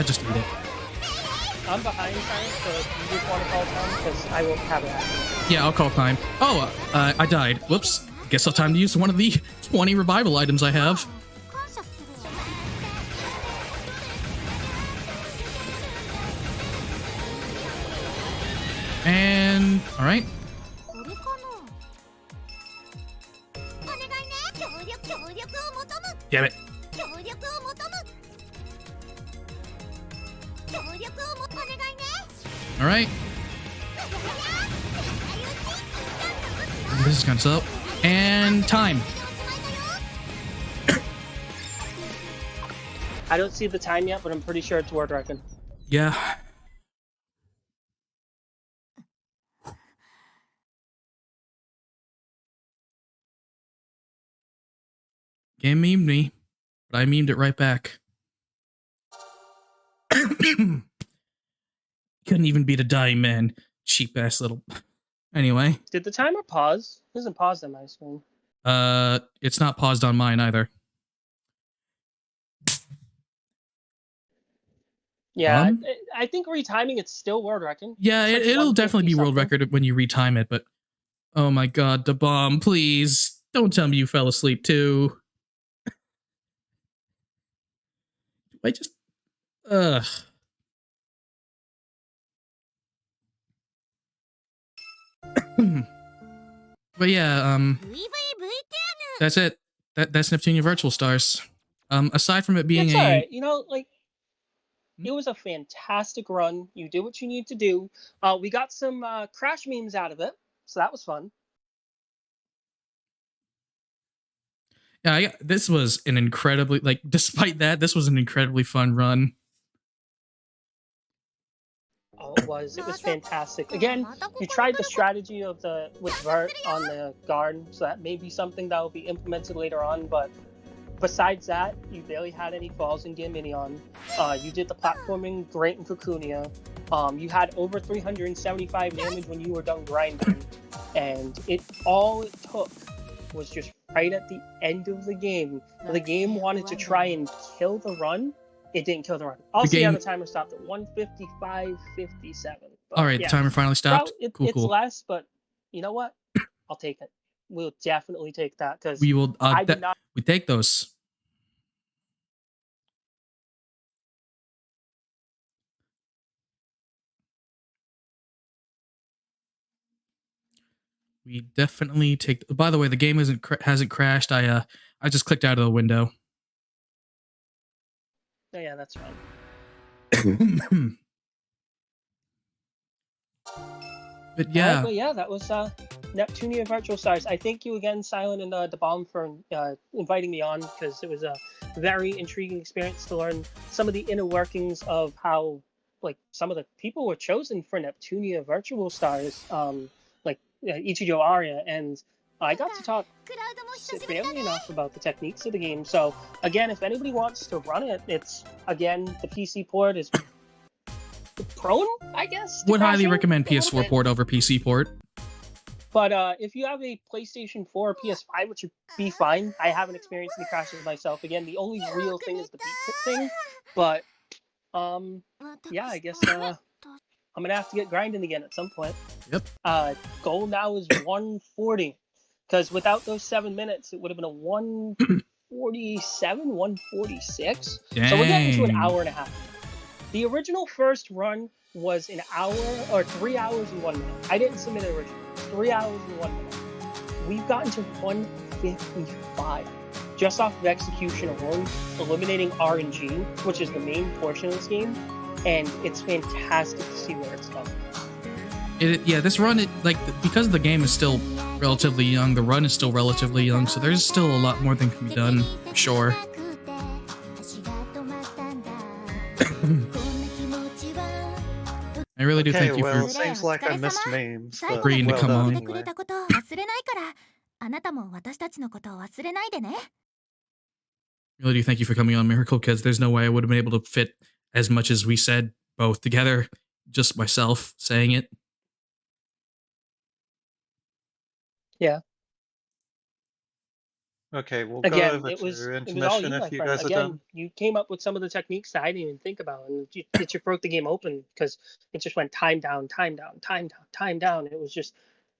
Just eat it. I'm behind time, so if you just want to call time, because I will have it happen. Yeah, I'll call time. Oh, I died. Whoops. Guess I'll time to use one of the 20 revival items I have. And, alright. Damn it. Alright. This is kind of slow. And time. I don't see the time yet, but I'm pretty sure it's word reckon. Yeah. Game memed me, but I memed it right back. Couldn't even beat a dying man. Cheap ass little. Anyway. Did the timer pause? It isn't paused on my screen. It's not paused on mine either. Yeah, I think retiming it's still world record. Yeah, It's like it'll definitely be world 150 record when you retime it, but oh my god, the bomb, please. Don't tell me you fell asleep too. I just ugh. But yeah, that's it. That's Neptunia Virtual Stars. Aside from it being It's a alright. You know, like, it was a fantastic run. You did what you need to do. We got some crash memes out of it, so that was fun. yeah, this was an incredibly, like, despite that, this was an incredibly fun run. Oh, it was fantastic. Again, you tried the strategy of with Vert on the guard, so that may be something that will be implemented later on, but besides that, you barely had any falls in Dominion. You did the platforming great in Coconia. You had over 375 damage when you were done grinding, and all it took was just right at the end of the game. The game wanted to try and kill the run, it didn't kill the run. Also, game... the timer stopped at 1:55:57. All right, the timer finally stopped. It's Cool. less, but you know what? I'll take it. We'll definitely take that because we will. I did not. We take those. We definitely take. By the way, the game hasn't crashed. I just clicked out of the window. Oh, yeah, that's fine. But yeah. But yeah, that was Neptunia Virtual Stars. I thank you again, Silent and the Bomb, for inviting me on because it was a very intriguing experience to learn some of the inner workings of how like some of the people were chosen for Neptunia Virtual Stars, like Ichijo Arya, and I got to talk barely enough about the techniques of the game. So again, if anybody wants to run it, it's again the PC port is prone, I guess. Would highly recommend PS4 port over PC port. But if you have a PlayStation 4 or PS5, which would be fine. I haven't experienced any crashes myself. Again, the only real thing is the beat tip thing. But yeah, I guess I'm gonna have to get grinding again at some point. Yep. Goal now is 140, because without those 7 minutes, it would have been a 147, 146. Dang. So we're getting to an hour and a half. The original first run was an hour or 3 hours and 1 minute. I didn't submit it originally. 3 hours and 1 minute. We've gotten to 155 just off of execution alone, eliminating RNG, which is the main portion of this game, and it's fantastic to see where it's going. Yeah, this run, because the game is still relatively young, the run is still relatively young, so there's still a lot more that can be done, for sure. I really do thank you for... seems like I missed memes, but agreeing to come on. Anyway. Really do thank you for coming on, Miracle, because there's no way I would have been able to fit as much as we said both together, just myself saying it. Yeah. Okay, we'll go over to intermission if you guys are done. You came up with some of the techniques that I didn't even think about, and it just broke the game open because it just went time down, time down, time down, time down. It was just,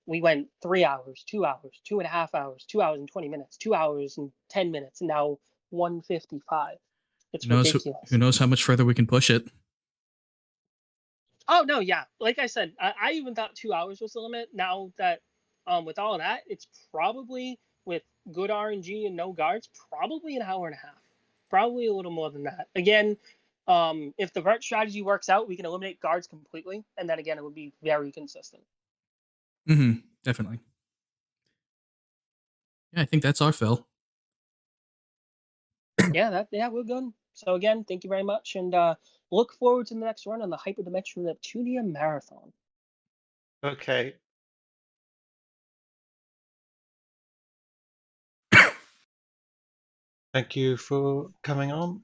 we went 3 hours, 2 hours, 2.5 hours, 2 hours and 20 minutes, 2 hours and 10 minutes, and now 155. It's ridiculous. Who knows how much further we can push it? Oh no, yeah. Like I said, I even thought 2 hours was the limit. Now that with all of that, it's probably, with good RNG and no guards, probably an hour and a half. Probably a little more than that. Again, if the vert strategy works out, we can eliminate guards completely, and then again, it would be very consistent. Definitely. Yeah, I think that's our fill. Yeah, we're good. So again, thank you very much, and look forward to the next run on the hyperdimensional Neptunia Marathon. Okay. Thank you for coming on.